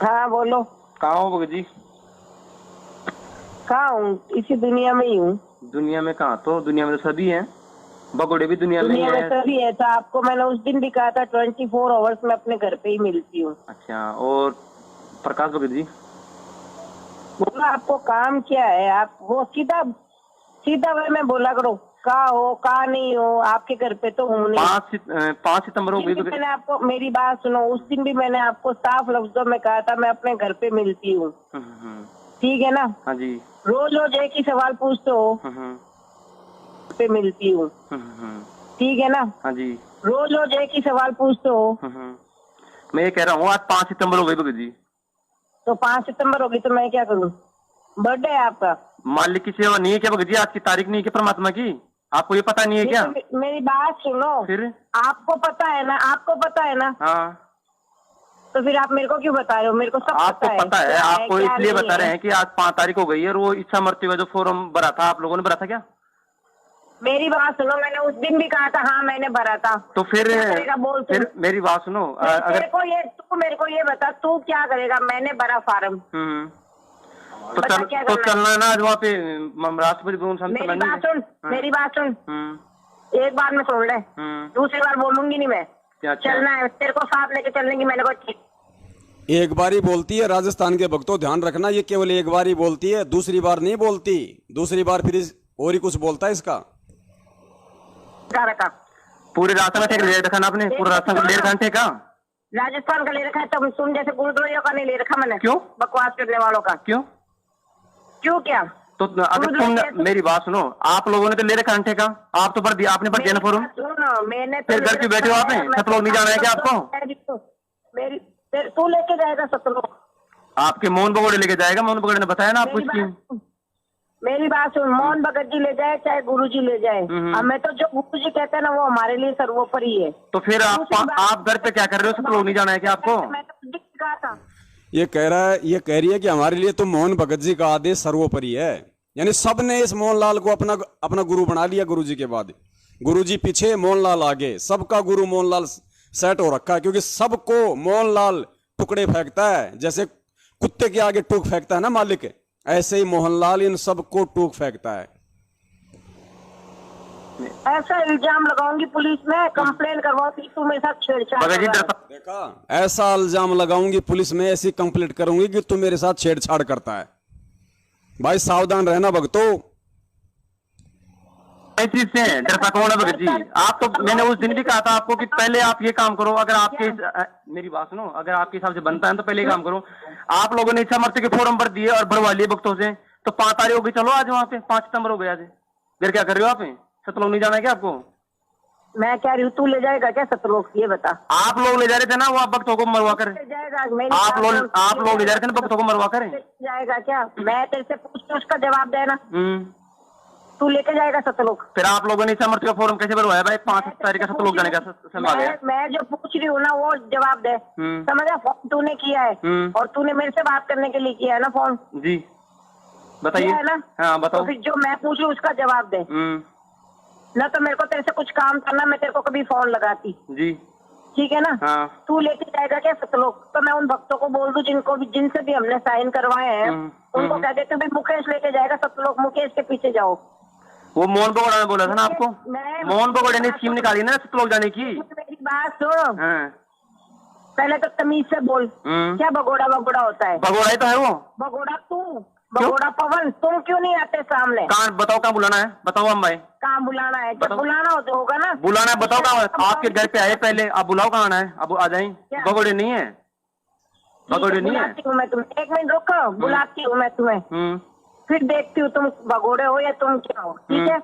हाँ बोलो। कहाँ हो भगत जी? कहाँ हूँ? इसी दुनिया में ही हूँ। दुनिया में कहाँ? तो दुनिया में तो सभी हैं, भगोड़े भी दुनिया में ही दुनिया में है। सभी है। तो आपको मैंने उस दिन भी कहा था 24 आवर्स में अपने घर पे ही मिलती हूँ। अच्छा, और प्रकाश भगत जी? बोला आपको काम क्या है? आप वो सीधा सीधा वे में बोला करो, कहाँ हो कहाँ नहीं हो, आपके घर पे तो हूँ नहीं। 5 सितंबर हो गई। मैंने आपको, मेरी बात सुनो, उस दिन भी मैंने आपको साफ लफ्जों में कहा था मैं अपने घर पे मिलती हूँ। ठीक है ना? हाँ जी। रोज रोज एक ही सवाल पूछते हो, पे मिलती हूँ। ठीक है ना? हाँ जी। रोज रोज एक ही सवाल पूछते हो। मैं ये कह रहा हूँ आज 5 सितंबर हो गई भगत जी। तो 5 सितंबर होगी तो मैं क्या करूँ? बर्थडे है आपका। मालिक की सेवा नहीं है क्या भगत जी? आज की तारीख नहीं है क्या परमात्मा की? आपको ये पता नहीं है क्या? मेरी बात सुनो। फिर आपको पता है ना? आपको पता है ना? हाँ, तो फिर आप मेरे को क्यों बता रहे हो? मेरे को सब आपको पता है। आपको इसलिए बता रहे हैं कि आज 5 तारीख हो गई है और वो इच्छा मृत्यु का जो फॉर्म भरा था आप लोगों ने भरा था क्या? मेरी बात सुनो, मैंने उस दिन भी कहा था हाँ मैंने भरा था। तो फिर बोल फिर मेरी बात सुनो। अगर मेरे को ये बता, तू क्या करेगा? मैंने भरा फार्म। तो चलना है ना आज वहाँ पे राष्ट्रपति भवन। मेरी बात सुन, मेरी बात सुन, एक बार में सुन ले, दूसरी बार बोलूंगी नहीं मैं। चलना है तेरे को, साथ लेके चलने की मैंने को। एक बार ही बोलती है राजस्थान के भक्तों, ध्यान रखना, ये केवल एक बार ही बोलती है, दूसरी बार नहीं बोलती। दूसरी बार फिर और ही कुछ बोलता है इसका। पूरे रास्ते में ले रखा ना आपने? पूरा रास्ता ले रखा ठेका? राजस्थान का ले रखा है, तब सुन, जैसे गुरुद्वारों का नहीं ले रखा मैंने। क्यों? बकवास करने वालों का। क्यों क्या? तो अगर तुम मेरी बात सुनो, आप लोगों ने तो ले रखा ठेका, आप तो आपने भर दिया ना फॉर्म। मैंने फिर घर क्यों बैठे हो आप? सब लोग नहीं जाना है क्या आपको? मेरी तू लेके जाएगा सब लोग? आपके मोहन भगोड़े लेके जाएगा। मोहन भगोड़े ने बताया ना आपको स्कीम। मेरी बात सुन, मोहन भगत जी ले जाए चाहे गुरुजी ले जाए, हमें तो जो गुरुजी कहते हैं ना वो हमारे लिए सर्वोपरि है। तो फिर आप घर पे क्या कर रहे हो? सब लोग नहीं जाना है क्या आपको? मैं तो कहा था। ये कह रही है कि हमारे लिए तो मोहन भगत जी का आदेश सर्वोपरि है। यानी सब ने इस मोहनलाल को अपना गुरु बना लिया। गुरु जी के बाद गुरु जी पीछे, मोहनलाल आगे, सबका गुरु मोहनलाल सेट हो रखा है। क्योंकि सबको मोहनलाल टुकड़े फेंकता है, जैसे कुत्ते के आगे टूक फेंकता है ना मालिक, ऐसे ही मोहनलाल इन सबको टूक फेंकता है। ऐसा इल्जाम लगाऊंगी पुलिस में, कंप्लेन करवाऊंगी तू मेरे साथ छेड़छाड़। देखा, ऐसा इल्जाम लगाऊंगी पुलिस में, ऐसी कंप्लेंट करूंगी कि तू मेरे साथ छेड़छाड़ करता है। भाई सावधान रहना भक्तों। चीज से डरता कौन है भगत जी? आप तो, मैंने उस दिन भी कहा था आपको कि पहले आप ये काम करो। अगर आपके, मेरी बात सुनो, अगर आपके हिसाब से बनता है तो पहले काम करो। आप लोगों ने इच्छा मृत्यु के फॉर्म भर दिए और भरवा लिए भक्तों से, तो 5 तारीख हो गई। चलो आज वहाँ पे 5 सितंबर हो गया। फिर क्या कर रहे हो आप? सब लोग नहीं जाना है क्या आपको? मैं कह रही हूँ तू ले जाएगा क्या सतलोक, ये बता। आप लोग ले जा रहे थे ना वो भक्तों को मरवा कर, ले जाएगा? आप लोग ले जा रहे थे ना भक्तों को मरवा कर। जाएगा क्या? मैं तेरे से पूछ के उसका जवाब देना। तू लेके जाएगा सतलोक? फिर आप लोगों ने समर्थ का फॉर्म कैसे भरवाया भाई? 5 तारीख का सतलोक जाने का समय आ गया। मैं जो पूछ रही हूँ ना वो जवाब दे। समझा? फोन तूने किया है और तूने मेरे से बात करने के लिए किया है ना फोन? जी बताइए। है ना? हाँ बताओ। तो फिर जो मैं पूछ रही हूँ उसका जवाब दे ना। तो मेरे को तेरे से कुछ काम करना, मैं तेरे को कभी फोन लगाती। जी ठीक है ना? हाँ। तू लेके जाएगा क्या सतलोक? तो मैं उन भक्तों को बोल दूं जिनसे भी हमने साइन करवाए हैं, उनको कह देते भाई मुकेश लेके जाएगा सतलोक, मुकेश के पीछे जाओ। वो मोहन भगोड़ा ने बोला था ना आपको? मोहन भगोड़ा ने स्कीम निकाली ना सतलोक जाने की। मेरी बात सुन। हाँ। पहले तो तमीज से बोल, क्या भगोड़ा होता है? भगोड़ा ही तो है वो। भगोड़ा तू, भगोड़ा पवन, तुम क्यों नहीं आते सामने? कहाँ बताओ, कहाँ बुलाना है बताओ हम भाई। कहाँ बुलाना है? जब बुलाना हो तो होगा ना। बुलाना है बताओ कहाँ? आपके घर पे आए पहले, आप बुलाओ कहाँ आना है, अब आ जाए। भगोड़े नहीं है, भगोड़े नहीं है। बुलाती हूँ मैं तुम्हें, 1 मिनट रुको, बुलाती हूँ मैं तुम्हें, फिर देखती हूँ तुम भगोड़े हो या तुम क्या हो। ठीक है?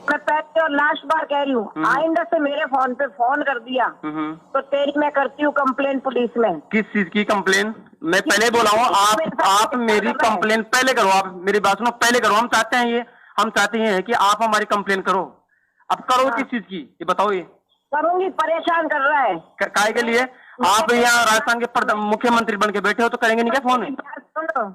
मैं पहले और लास्ट बार कह रही हूँ, आइंदा से मेरे फोन पे फोन कर दिया तो तेरी मैं करती हूँ कंप्लेन पुलिस में। किस चीज की कंप्लेन? मैं पहले बोला हूँ, आप मेरी कंप्लेन पहले करो। आप मेरी बात सुनो, पहले करो। हम चाहते हैं कि आप हमारी कंप्लेन करो। अब करो किस चीज की ये बताओ। ये करूंगी, परेशान कर रहा है। काय के लिए? आप यहाँ राजस्थान के मुख्यमंत्री बन के बैठे हो तो करेंगे नहीं क्या फोन?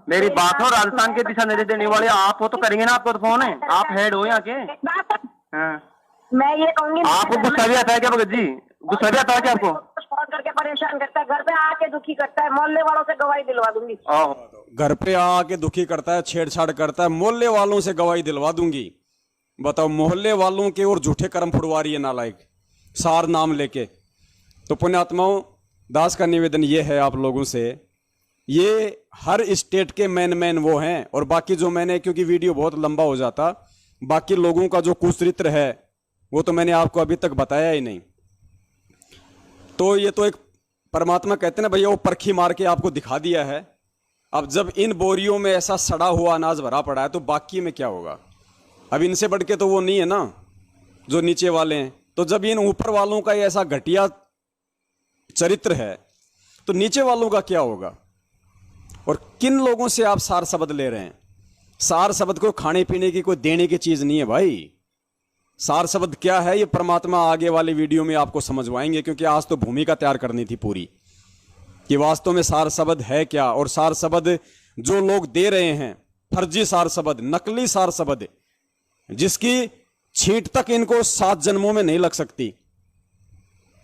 मेरी बात हो, राजस्थान के दिशा निर्देश देने वाले आप हो तो करेंगे ना, आपको तो फोन है, आप हेड हो यहाँ के। हाँ। मैं ये कहूंगी, आपको गुस्सा भी आता है क्या भगत जी? गुस्सा भी आता है क्या आपको? फोन करके परेशान करता है, घर पे आके दुखी करता है, मोहल्ले वालों से गवाही दिलवा दूंगी। घर पे आके दुखी करता है, छेड़छाड़ करता है, मोहल्ले वालों से गवाही दिलवा दूंगी। बताओ, मोहल्ले वालों के और झूठे कर्म फुड़वा रही है नालायक, सार नाम लेके। तो पुण्यात्माओं, दास का निवेदन ये है आप लोगों से, ये हर स्टेट के मैन वो हैं, और बाकी जो मैंने, क्योंकि वीडियो बहुत लंबा हो जाता, बाकी लोगों का जो कुचरित्र है वो तो मैंने आपको अभी तक बताया ही नहीं। तो ये तो एक परमात्मा कहते हैं ना भैया, वो परखी मार के आपको दिखा दिया है। अब जब इन बोरियों में ऐसा सड़ा हुआ अनाज भरा पड़ा है तो बाकी में क्या होगा? अब इनसे बढ़ के तो वो नहीं है ना जो नीचे वाले हैं। तो जब इन ऊपर वालों का ऐसा घटिया चरित्र है तो नीचे वालों का क्या होगा? और किन लोगों से आप सार शब्द ले रहे हैं? सार शब्द को खाने पीने की कोई देने की चीज नहीं है भाई। सार शब्द क्या है ये परमात्मा आगे वाले वीडियो में आपको समझवाएंगे, क्योंकि आज तो भूमिका तैयार करनी थी पूरी कि वास्तव में सार शब्द है क्या। और सार शब्द जो लोग दे रहे हैं, फर्जी सार शब्द, नकली सार शब्द, जिसकी छींट तक इनको 7 जन्मों में नहीं लग सकती,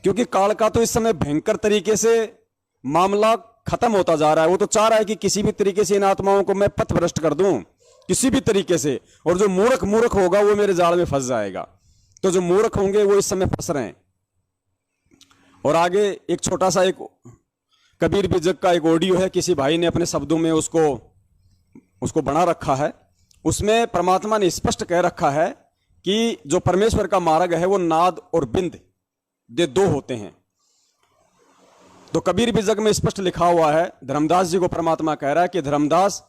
क्योंकि काल का तो इस समय भयंकर तरीके से मामला खत्म होता जा रहा है। वो तो चाह रहा है कि किसी भी तरीके से इन आत्माओं को मैं पथभ्रष्ट कर दूं, किसी भी तरीके से, और जो मूर्ख होगा वो मेरे जाल में फंस जाएगा। तो जो मूर्ख होंगे वो इस समय फंस रहे हैं। और आगे एक छोटा सा एक कबीर बिजक का एक ऑडियो है, किसी भाई ने अपने शब्दों में उसको बना रखा है। उसमें परमात्मा ने स्पष्ट कह रखा है कि जो परमेश्वर का मार्ग है वो नाद और बिंद ये 2 होते हैं। तो कबीर बिजक में स्पष्ट लिखा हुआ है, धर्मदास जी को परमात्मा कह रहा है कि धर्मदास,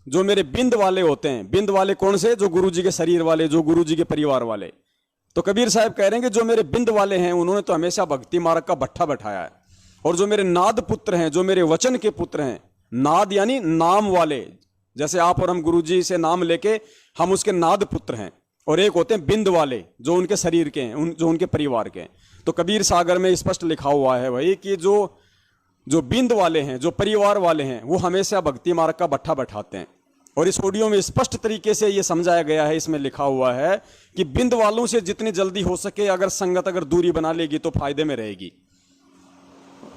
जो मेरे बिंद वाले होते हैं, बिंद वाले कौन से? जो गुरु जी के शरीर वाले, जो गुरु जी के परिवार वाले। तो कबीर साहब कह रहे हैं कि जो मेरे बिंद वाले हैं उन्होंने तो हमेशा भक्ति मार्ग का भट्ठा बैठाया है, और जो मेरे नाद पुत्र हैं, जो मेरे वचन के पुत्र हैं, नाद यानी नाम वाले, जैसे आप और हम गुरु जी से नाम लेके हम उसके नाद पुत्र हैं, और एक होते हैं बिंद वाले जो उनके शरीर के हैं, जो उनके परिवार के हैं। तो कबीर सागर में स्पष्ट लिखा हुआ है भाई कि जो बिंद वाले हैं, जो परिवार वाले हैं, वो हमेशा भक्ति मार्ग का भट्ठा बैठाते हैं। और इस ऑडियो में स्पष्ट तरीके से ये समझाया गया है, इसमें लिखा हुआ है कि बिंद वालों से जितनी जल्दी हो सके अगर संगत अगर दूरी बना लेगी तो फायदे में रहेगी,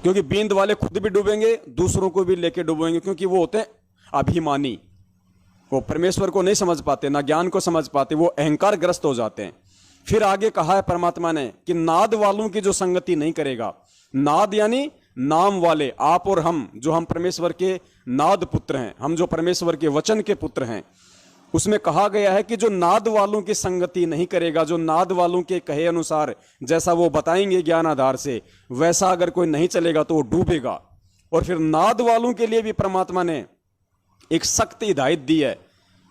क्योंकि बिंद वाले खुद भी डूबेंगे, दूसरों को भी लेके डूबेंगे, क्योंकि वो होते हैं अभिमानी, वो परमेश्वर को नहीं समझ पाते, ना ज्ञान को समझ पाते, वो अहंकार ग्रस्त हो जाते हैं। फिर आगे कहा है परमात्मा ने कि नाद वालों की जो संगति नहीं करेगा, नाद यानी नाम वाले, आप और हम, जो हम परमेश्वर के नाद पुत्र हैं, हम जो परमेश्वर के वचन के पुत्र हैं, उसमें कहा गया है कि जो नाद वालों की संगति नहीं करेगा, जो नाद वालों के कहे अनुसार जैसा वो बताएंगे ज्ञान आधार से, वैसा अगर कोई नहीं चलेगा तो वो डूबेगा। और फिर नाद वालों के लिए भी परमात्मा ने एक सख्त हिदायत दी है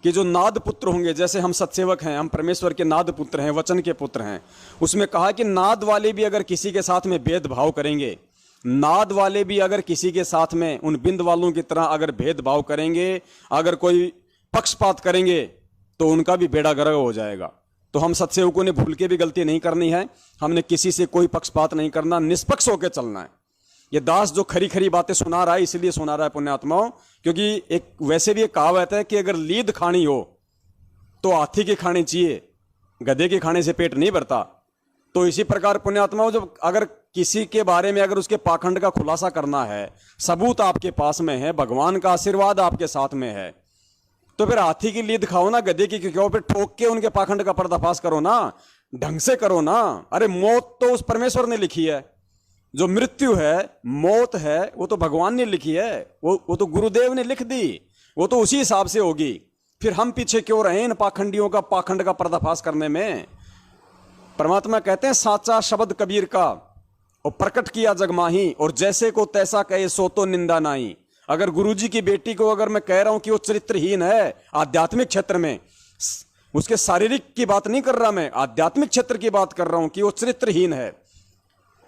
कि जो नाद पुत्र होंगे, जैसे हम सत्सेवक हैं, हम परमेश्वर के नाद पुत्र हैं, वचन के पुत्र हैं, उसमें कहा कि नाद वाले भी अगर किसी के साथ में भेदभाव करेंगे, नाद वाले भी अगर किसी के साथ में उन बिंद वालों की तरह अगर भेदभाव करेंगे, अगर कोई पक्षपात करेंगे, तो उनका भी बेड़ा गर्क हो जाएगा। तो हम सत्सेवकों ने भूल के भी गलती नहीं करनी है, हमने किसी से कोई पक्षपात नहीं करना, निष्पक्ष होकर चलना है। ये दास जो खरी खरी बातें सुना रहा है, इसलिए सुना रहा है पुण्यात्माओं, क्योंकि एक वैसे भी एक कहावत है कि अगर लीद खानी हो तो हाथी की खानी चाहिए, गधे के खाने से पेट नहीं भरता। तो इसी प्रकार पुण्यात्माओं, जब अगर किसी के बारे में अगर उसके पाखंड का खुलासा करना है, सबूत आपके पास में है, भगवान का आशीर्वाद आपके साथ में है, तो फिर हाथी की लीद खाओ ना, गधे की क्यों? फिर ठोक के उनके पाखंड का पर्दाफाश करो ना, ढंग से करो ना। अरे मौत तो उस परमेश्वर ने लिखी है, जो मृत्यु है, मौत है, वो तो भगवान ने लिखी है, वो तो गुरुदेव ने लिख दी, वो तो उसी हिसाब से होगी। फिर हम पीछे क्यों रहे इन पाखंडियों का पाखंड का पर्दाफाश करने में? परमात्मा कहते हैं साचा शब्द कबीर का, और प्रकट किया जगमाही, और जैसे को तैसा कहे सो तो निंदा नहीं। अगर गुरुजी की बेटी को अगर मैं कह रहा हूं कि वो चरित्रहीन है आध्यात्मिक क्षेत्र में, उसके शारीरिक की बात नहीं कर रहा मैं, आध्यात्मिक क्षेत्र की बात कर रहा हूं कि वो चरित्रहीन है।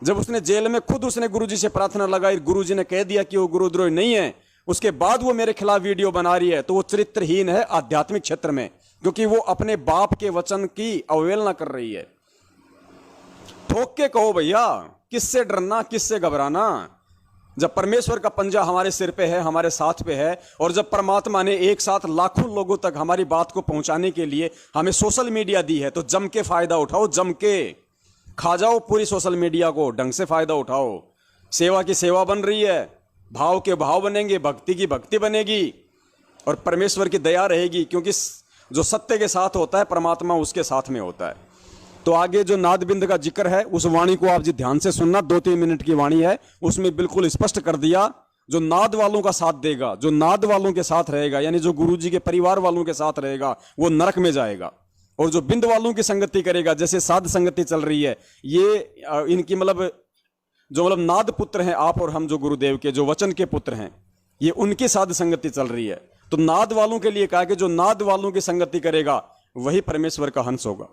जब उसने जेल में खुद उसने गुरुजी से प्रार्थना लगाई, गुरुजी ने कह दिया कि वो गुरुद्रोही नहीं है, उसके बाद वो मेरे खिलाफ वीडियो बना रही है, तो वो चरित्रहीन है आध्यात्मिक क्षेत्र में, क्योंकि वो अपने बाप के वचन की अवहेलना कर रही है। ठोक के कहो भैया, किससे डरना, किससे घबराना? जब परमेश्वर का पंजा हमारे सिर पे है, हमारे साथ पे है, और जब परमात्मा ने एक साथ लाखों लोगों तक हमारी बात को पहुंचाने के लिए हमें सोशल मीडिया दी है, तो जम के फायदा उठाओ, जम के खा जाओ पूरी सोशल मीडिया को, ढंग से फायदा उठाओ। सेवा की सेवा बन रही है, भाव के भाव बनेंगे, भक्ति की भक्ति बनेगी, और परमेश्वर की दया रहेगी, क्योंकि जो सत्य के साथ होता है परमात्मा उसके साथ में होता है। तो आगे जो नाद बिंद का जिक्र है, उस वाणी को आप जी ध्यान से सुनना, 2-3 मिनट की वाणी है, उसमें बिल्कुल स्पष्ट कर दिया, जो नाद वालों का साथ देगा, जो नाद वालों के साथ रहेगा, यानी जो गुरुजी के परिवार वालों के साथ रहेगा, वो नरक में जाएगा। और जो बिंद वालों की संगति करेगा, जैसे साध संगति चल रही है, ये इनकी जो नाद पुत्र हैं, आप और हम जो गुरुदेव के जो वचन के पुत्र हैं, ये उनकी साध संगति चल रही है। तो नाद वालों के लिए कहा कि जो नाद वालों की संगति करेगा वही परमेश्वर का हंस होगा।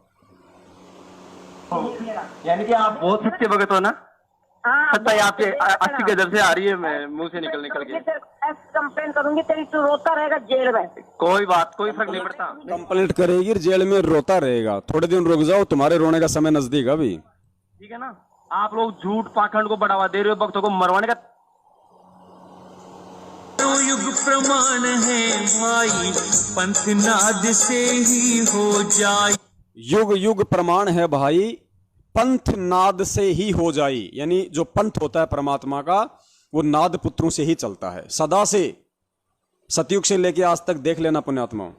यानी कि आप बहुत सच्चे भगत हो ना? सच्चाई आपके अच्छी गदर से आ रही है, मैं मुंह से निकल के कंप्लेन करूंगी तेरी, तू रोता रहेगा जेल में। कोई बात, कोई फर्क नहीं पड़ता। कंप्लेंट करेगी, जेल में रोता रहेगा, थोड़े दिन रुक जाओ, तुम्हारे रोने का समय नजदीक अभी। ठीक है ना? आप लोग झूठ पाखंड को बढ़ावा दे रहे हो, भक्तों को मरवाने का। युग प्रमाण है भाई, पंथ नाद से ही हो जाए। युग युग प्रमाण है भाई, पंथ नाद से ही हो जाए। यानी जो पंथ होता है परमात्मा का, वो नाद पुत्रों से ही चलता है, सदा से, सतयुग से लेके आज तक। देख लेना पुण्यात्मा,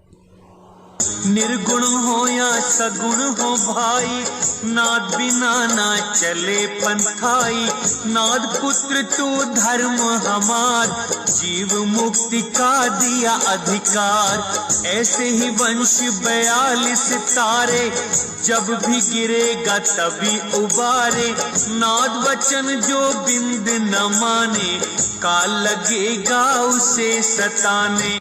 निर्गुण हो या सगुण हो भाई, नाद बिना ना चले पंथाई। नाद पुत्र तू धर्म हमार, जीव मुक्ति का दिया अधिकार। ऐसे ही वंश 42 तारे, जब भी गिरेगा तभी उबारे। नाद वचन जो बिंद न माने, काल लगेगा उसे सताने।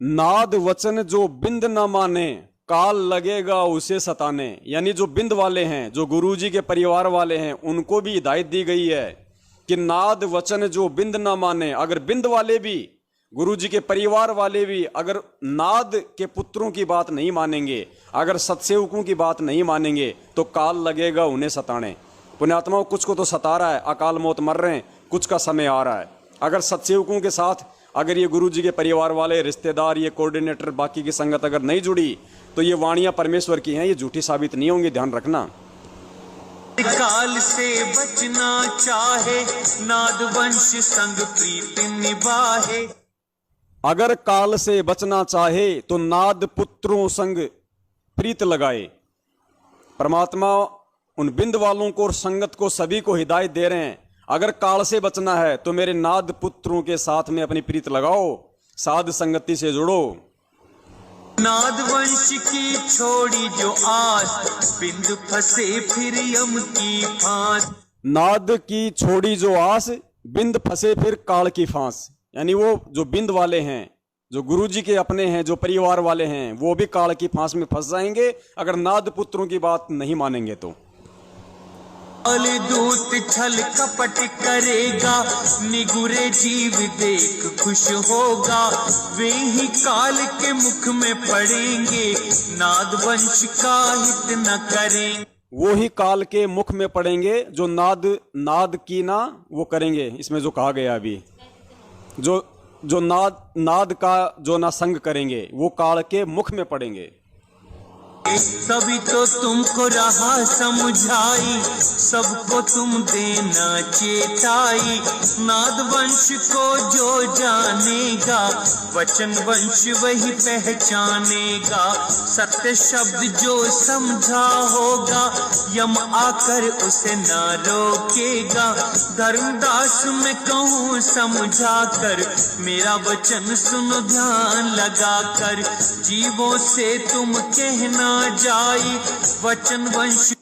नाद वचन जो बिंद न माने, काल लगेगा उसे सताने। यानी जो बिंद वाले हैं, जो गुरुजी के परिवार वाले हैं, उनको भी हिदायत दी गई है कि नाद वचन जो बिंद न माने। अगर बिंद वाले भी, गुरुजी के परिवार वाले भी अगर नाद के पुत्रों की बात नहीं मानेंगे, अगर सत्सेवकों की बात नहीं मानेंगे, तो काल लगेगा उन्हें सताने। पुण्यात्माओं, कुछ को तो सता रहा है, अकाल मौत मर रहे हैं, कुछ का समय आ रहा है। अगर सत्सेवकों के साथ अगर ये गुरुजी के परिवार वाले, रिश्तेदार, ये कोऑर्डिनेटर, बाकी की संगत अगर नहीं जुड़ी, तो ये वाणियां परमेश्वर की हैं, ये झूठी साबित नहीं होंगी, ध्यान रखना। काल से बचना चाहे, नाद वंश संग प्रीत निभाए। अगर काल से बचना चाहे तो नाद पुत्रों संग प्रीत लगाए। परमात्मा उन बिंद वालों को और संगत को, सभी को हिदायत दे रहे हैं, अगर काल से बचना है तो मेरे नाद पुत्रों के साथ में अपनी प्रीत लगाओ, साध संगति से जुड़ो। नाद वंश की छोड़ी जो आस, बिंद फंसे फिर यम की फांस। नाद की छोड़ी जो आस, बिंद फंसे फिर काल की फांस। यानी वो जो बिंद वाले हैं, जो गुरुजी के अपने हैं, जो परिवार वाले हैं, वो भी काल की फांस में फंस जाएंगे अगर नाद पुत्रों की बात नहीं मानेंगे तो। दूत छल कपट करेगा, निगुरे जीव देख खुश होगा, वे ही काल के मुख में पड़ेंगे, नाद वंश का हित न करेंगे। वो ही काल के मुख में पड़ेंगे जो नाद की ना वो करेंगे। इसमें जो कहा गया अभी, जो नाद का जो ना संग करेंगे, वो काल के मुख में पड़ेंगे। तभी तो तुमको रहा समझाई, सबको तुम देना चेताई, नाद वंश को जो जानेगा, वचन वंश वही पहचानेगा, सत्य शब्द जो समझा होगा, यम आकर उसे ना रोकेगा, धर्मदास मैं कहूँ समझा कर, मेरा वचन सुनो ध्यान लगा कर, जीवों से तुम कहना जाई, वचन वंश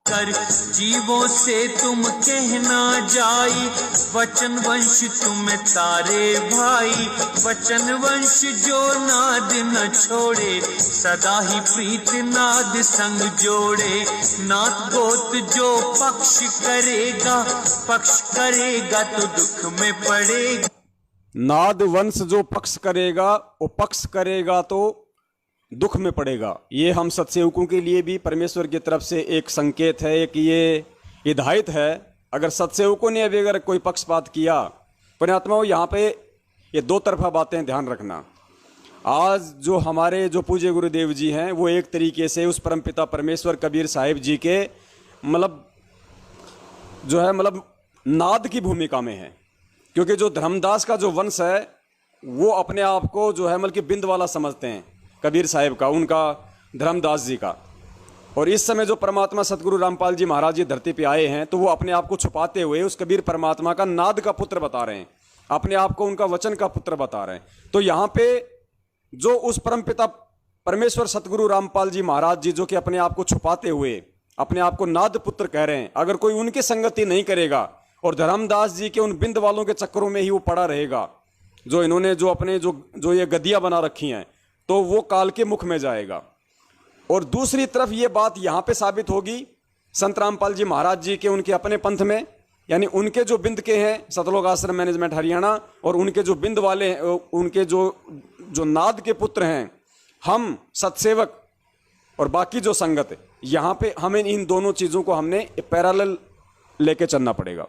कर, जीवों से तुम कहना जाई, वचन वंश तुम तारे भाई, वचन वंश जो नाद न छोड़े, सदा ही प्रीत नाद संग जोड़े, नाथ गोत जो पक्ष करेगा तो दुख में पड़ेगा। नाद वंश जो पक्ष करेगा, वो पक्ष करेगा तो दुख में पड़ेगा। ये हम सत्सेवकों के लिए भी परमेश्वर की तरफ से एक संकेत है, एक ये हिदायत है। अगर सत्सेवकों ने अभी अगर कोई पक्षपात किया, पुण्यात्माओं, यहाँ पे ये दो तरफा बातें ध्यान रखना। आज जो हमारे जो पूज्य गुरुदेव जी हैं, वो एक तरीके से उस परमपिता परमेश्वर कबीर साहिब जी के मतलब नाद की भूमिका में है, क्योंकि जो धर्मदास का जो वंश है, वो अपने आप को जो है मतलब बिंद वाला समझते हैं कबीर साहिब का, उनका धर्मदास जी का। और इस समय जो परमात्मा सतगुरु रामपाल जी महाराज जी धरती पे आए हैं, तो वो अपने आप को छुपाते हुए उस कबीर परमात्मा का नाद का पुत्र बता रहे हैं, अपने आप को उनका वचन का पुत्र बता रहे हैं। तो यहाँ पे जो उस परमपिता परमेश्वर सतगुरु रामपाल जी महाराज जी, जो कि अपने आप को छुपाते हुए अपने आप को नाद पुत्र कह रहे हैं, अगर कोई उनकी संगति नहीं करेगा और धर्मदास जी के उन बिंद वालों के चक्करों में ही वो पड़ा रहेगा, जो इन्होंने जो अपने जो ये गद्दियां बना रखी हैं, तो वो काल के मुख में जाएगा। और दूसरी तरफ ये बात यहाँ पे साबित होगी संत रामपाल जी महाराज जी के उनके अपने पंथ में, यानी उनके जो बिंद के हैं सतलोक आश्रम मैनेजमेंट हरियाणा, और उनके जो बिंद वाले हैं, उनके जो नाद के पुत्र हैं, हम सत्सेवक और बाकी जो संगत, यहाँ पे हमें इन दोनों चीजों को हमने पैरेलल लेके चलना पड़ेगा।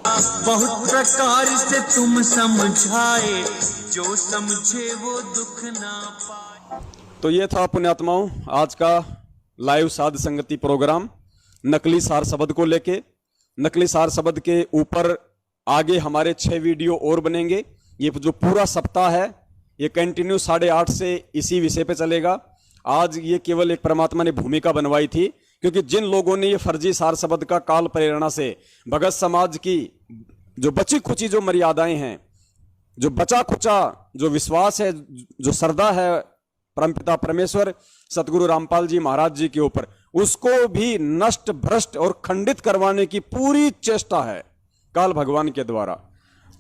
बहुत प्रकार से तुम समझाए, जो समझे वो दुख ना पाए। तो ये था पुण्यात्माओं आज का लाइव साध संगति प्रोग्राम नकली सार शब्द को लेके। नकली सार शब्द के ऊपर आगे हमारे 6 वीडियो और बनेंगे। ये जो पूरा सप्ताह है ये कंटिन्यू 8:30 से इसी विषय पे चलेगा। आज ये केवल एक परमात्मा ने भूमिका बनवाई थी, क्योंकि जिन लोगों ने ये फर्जी सार शब्द का काल प्रेरणा से भगत समाज की जो बची खुची जो मर्यादाएं हैं, जो बचा खुचा जो विश्वास है, जो श्रद्धा है परमपिता परमेश्वर सतगुरु रामपाल जी महाराज जी के ऊपर, उसको भी नष्ट भ्रष्ट और खंडित करवाने की पूरी चेष्टा है काल भगवान के द्वारा।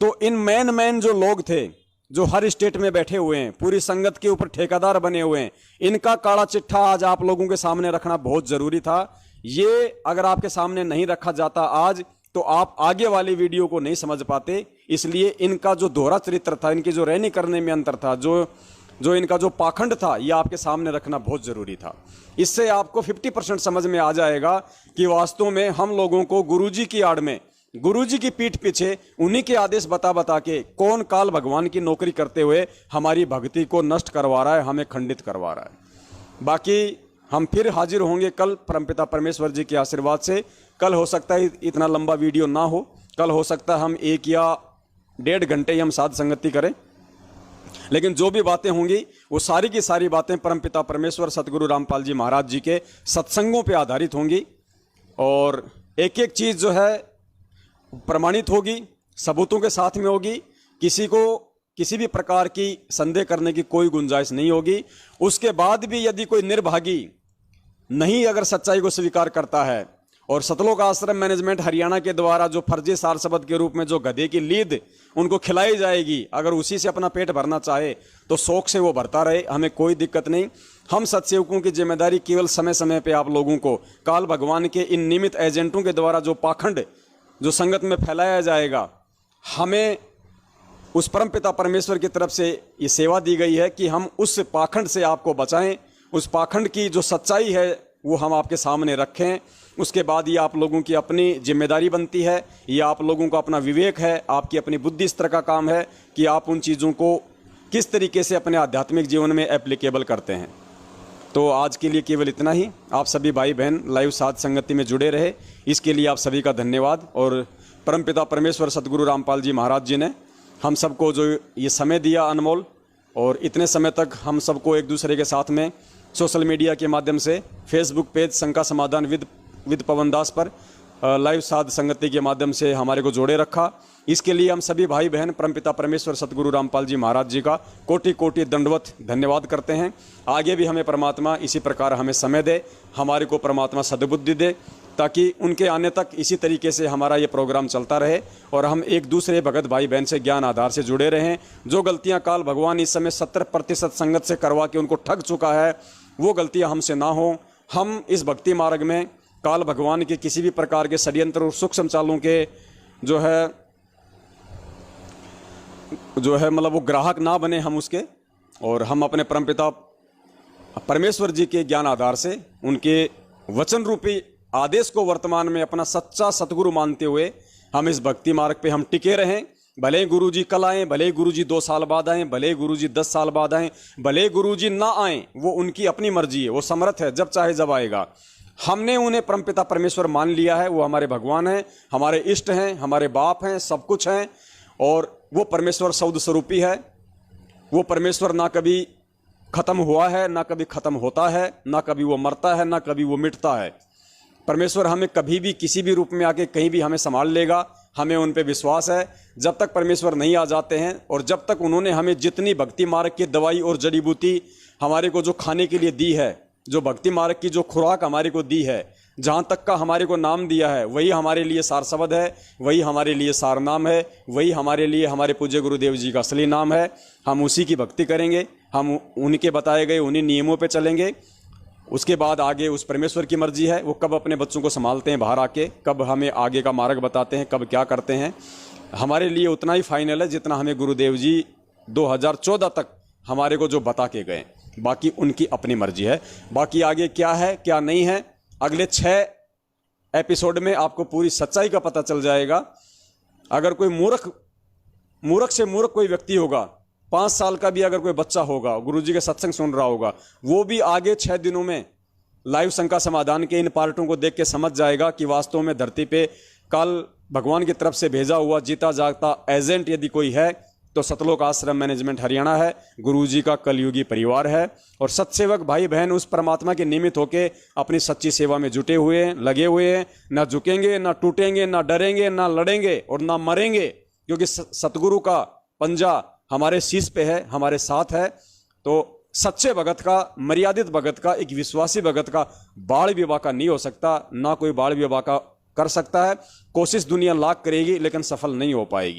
तो इन मैन जो लोग थे, जो हर स्टेट में बैठे हुए हैं, पूरी संगत के ऊपर ठेकेदार बने हुए हैं, इनका काला चिट्ठा आज आप लोगों के सामने रखना बहुत जरूरी था। ये अगर आपके सामने नहीं रखा जाता आज, तो आप आगे वाली वीडियो को नहीं समझ पाते। इसलिए इनका जो दोहरा चरित्र था, इनकी जो रहने करने में अंतर था, जो इनका जो पाखंड था, ये आपके सामने रखना बहुत जरूरी था। इससे आपको 50% समझ में आ जाएगा कि वास्तव में हम लोगों को गुरुजी की आड़ में, गुरुजी की पीठ पीछे उन्हीं के आदेश बता के कौन काल भगवान की नौकरी करते हुए हमारी भक्ति को नष्ट करवा रहा है, हमें खंडित करवा रहा है। बाकी हम फिर हाजिर होंगे कल परमपिता परमेश्वर जी के आशीर्वाद से। कल हो सकता है इतना लंबा वीडियो ना हो, कल हो सकता है हम 1 या 1.5 घंटे ही हम साध संगति करें, लेकिन जो भी बातें होंगी वो सारी की सारी बातें परमपिता परमेश्वर सतगुरु रामपाल जी महाराज जी के सत्संगों पे आधारित होंगी। और एक एक चीज़ जो है प्रमाणित होगी, सबूतों के साथ में होगी। किसी को किसी भी प्रकार की संदेह करने की कोई गुंजाइश नहीं होगी। उसके बाद भी यदि कोई निर्भागी नहीं अगर सच्चाई को स्वीकार करता है और सतलोक आश्रम मैनेजमेंट हरियाणा के द्वारा जो फर्जी सार शब्द के रूप में जो गधे की लीद उनको खिलाई जाएगी, अगर उसी से अपना पेट भरना चाहे तो शौक से वो भरता रहे, हमें कोई दिक्कत नहीं। हम सत्सेवकों की जिम्मेदारी केवल समय समय पे आप लोगों को काल भगवान के इन निमित्त एजेंटों के द्वारा जो पाखंड जो संगत में फैलाया जाएगा, हमें उस परमपिता परमेश्वर की तरफ से ये सेवा दी गई है कि हम उस पाखंड से आपको बचाएं। उस पाखंड की जो सच्चाई है वो हम आपके सामने रखें। उसके बाद ये आप लोगों की अपनी जिम्मेदारी बनती है, ये आप लोगों का अपना विवेक है, आपकी अपनी बुद्धि स्तर का काम है कि आप उन चीज़ों को किस तरीके से अपने आध्यात्मिक जीवन में एप्लीकेबल करते हैं। तो आज के लिए केवल इतना ही। आप सभी भाई बहन लाइव साध संगति में जुड़े रहे, इसके लिए आप सभी का धन्यवाद। और परमपिता परमेश्वर सदगुरु रामपाल जी महाराज जी ने हम सबको जो ये समय दिया अनमोल, और इतने समय तक हम सबको एक दूसरे के साथ में सोशल मीडिया के माध्यम से फेसबुक पेज शंका समाधान विद पवन दास पर लाइव साध संगति के माध्यम से हमारे को जोड़े रखा। इसके लिए हम सभी भाई बहन परमपिता परमेश्वर सतगुरु रामपाल जी महाराज जी का कोटि कोटि दंडवत धन्यवाद करते हैं। आगे भी हमें परमात्मा इसी प्रकार हमें समय दे, हमारे को परमात्मा सद्बुद्धि दे, ताकि उनके आने तक इसी तरीके से हमारा ये प्रोग्राम चलता रहे और हम एक दूसरे भगत भाई बहन से ज्ञान आधार से जुड़े रहें। जो गलतियां काल भगवान इस समय 70% संगत से करवा के उनको ठग चुका है, वो गलतियां हमसे ना हो। हम इस भक्ति मार्ग में काल भगवान के किसी भी प्रकार के षड्यंत्र और सूक्ष्म चालों के जो है मतलब वो ग्राहक ना बने हम उसके, और हम अपने परमपिता परमेश्वर जी के ज्ञान आधार से उनके वचन रूपी आदेश को वर्तमान में अपना सच्चा सतगुरु मानते हुए हम इस भक्ति मार्ग पे हम टिके रहें। भले ही गुरु जी कल आएँ, भले ही गुरु जी 2 साल बाद आएँ, भले ही गुरु जी 10 साल बाद आएँ, भले ही गुरु जी ना आएँ, वो उनकी अपनी मर्जी है, वो समर्थ है, जब चाहे जब आएगा। हमने उन्हें परमपिता परमेश्वर मान लिया है, वो हमारे भगवान हैं, हमारे इष्ट हैं, हमारे बाप हैं, सब कुछ हैं। और वो परमेश्वर सौद स्वरूपी है। वो परमेश्वर ना कभी खत्म हुआ है, ना कभी खत्म होता है, ना कभी वो मरता है, ना कभी वो मिटता है। परमेश्वर हमें कभी भी किसी भी रूप में आके कहीं भी हमें संभाल लेगा, हमें उन पे विश्वास है। जब तक परमेश्वर नहीं आ जाते हैं और जब तक उन्होंने हमें जितनी भक्ति मार्ग की दवाई और जड़ी बूटी हमारे को जो खाने के लिए दी है, जो भक्ति मार्ग की जो खुराक हमारे को दी है, जहाँ तक का हमारे को नाम दिया है, वही हमारे लिए सार शब्द है, वही हमारे लिए सार नाम है, वही हमारे लिए हमारे पूज्य गुरुदेव जी का असली नाम है। हम उसी की भक्ति करेंगे, हम उनके बताए गए उन्हीं नियमों पे चलेंगे। उसके बाद आगे उस परमेश्वर की मर्जी है, वो कब अपने बच्चों को संभालते हैं बाहर आके, कब हमें आगे का मार्ग बताते हैं, कब क्या करते हैं। हमारे लिए उतना ही फाइनल है जितना हमें गुरुदेव जी 2014 तक हमारे को जो बता के गए, बाकी उनकी अपनी मर्जी है। बाकी आगे क्या है क्या नहीं है, अगले 6 एपिसोड में आपको पूरी सच्चाई का पता चल जाएगा। अगर कोई मूर्ख से मूर्ख कोई व्यक्ति होगा, 5 साल का भी अगर कोई बच्चा होगा, गुरुजी के सत्संग सुन रहा होगा, वो भी आगे 6 दिनों में लाइव शंका समाधान के इन पार्टों को देख के समझ जाएगा कि वास्तव में धरती पे कल भगवान की तरफ से भेजा हुआ जीता जागता एजेंट यदि कोई है तो सतलोक आश्रम मैनेजमेंट हरियाणा है, गुरुजी का कलयुगी परिवार है। और सत्सेवक भाई बहन उस परमात्मा के निमित्त होके अपनी सच्ची सेवा में जुटे हुए हैं, लगे हुए हैं। ना झुकेंगे, ना टूटेंगे, ना डरेंगे, ना लड़ेंगे और ना मरेंगे, क्योंकि सतगुरु का पंजा हमारे शीश पे है, हमारे साथ है। तो सच्चे भगत का, मर्यादित भगत का, एक विश्वासी भगत का बाल विवाह का नहीं हो सकता, ना कोई बाल विवाह का कर सकता है। कोशिश दुनिया लाख करेगी लेकिन सफल नहीं हो पाएगी।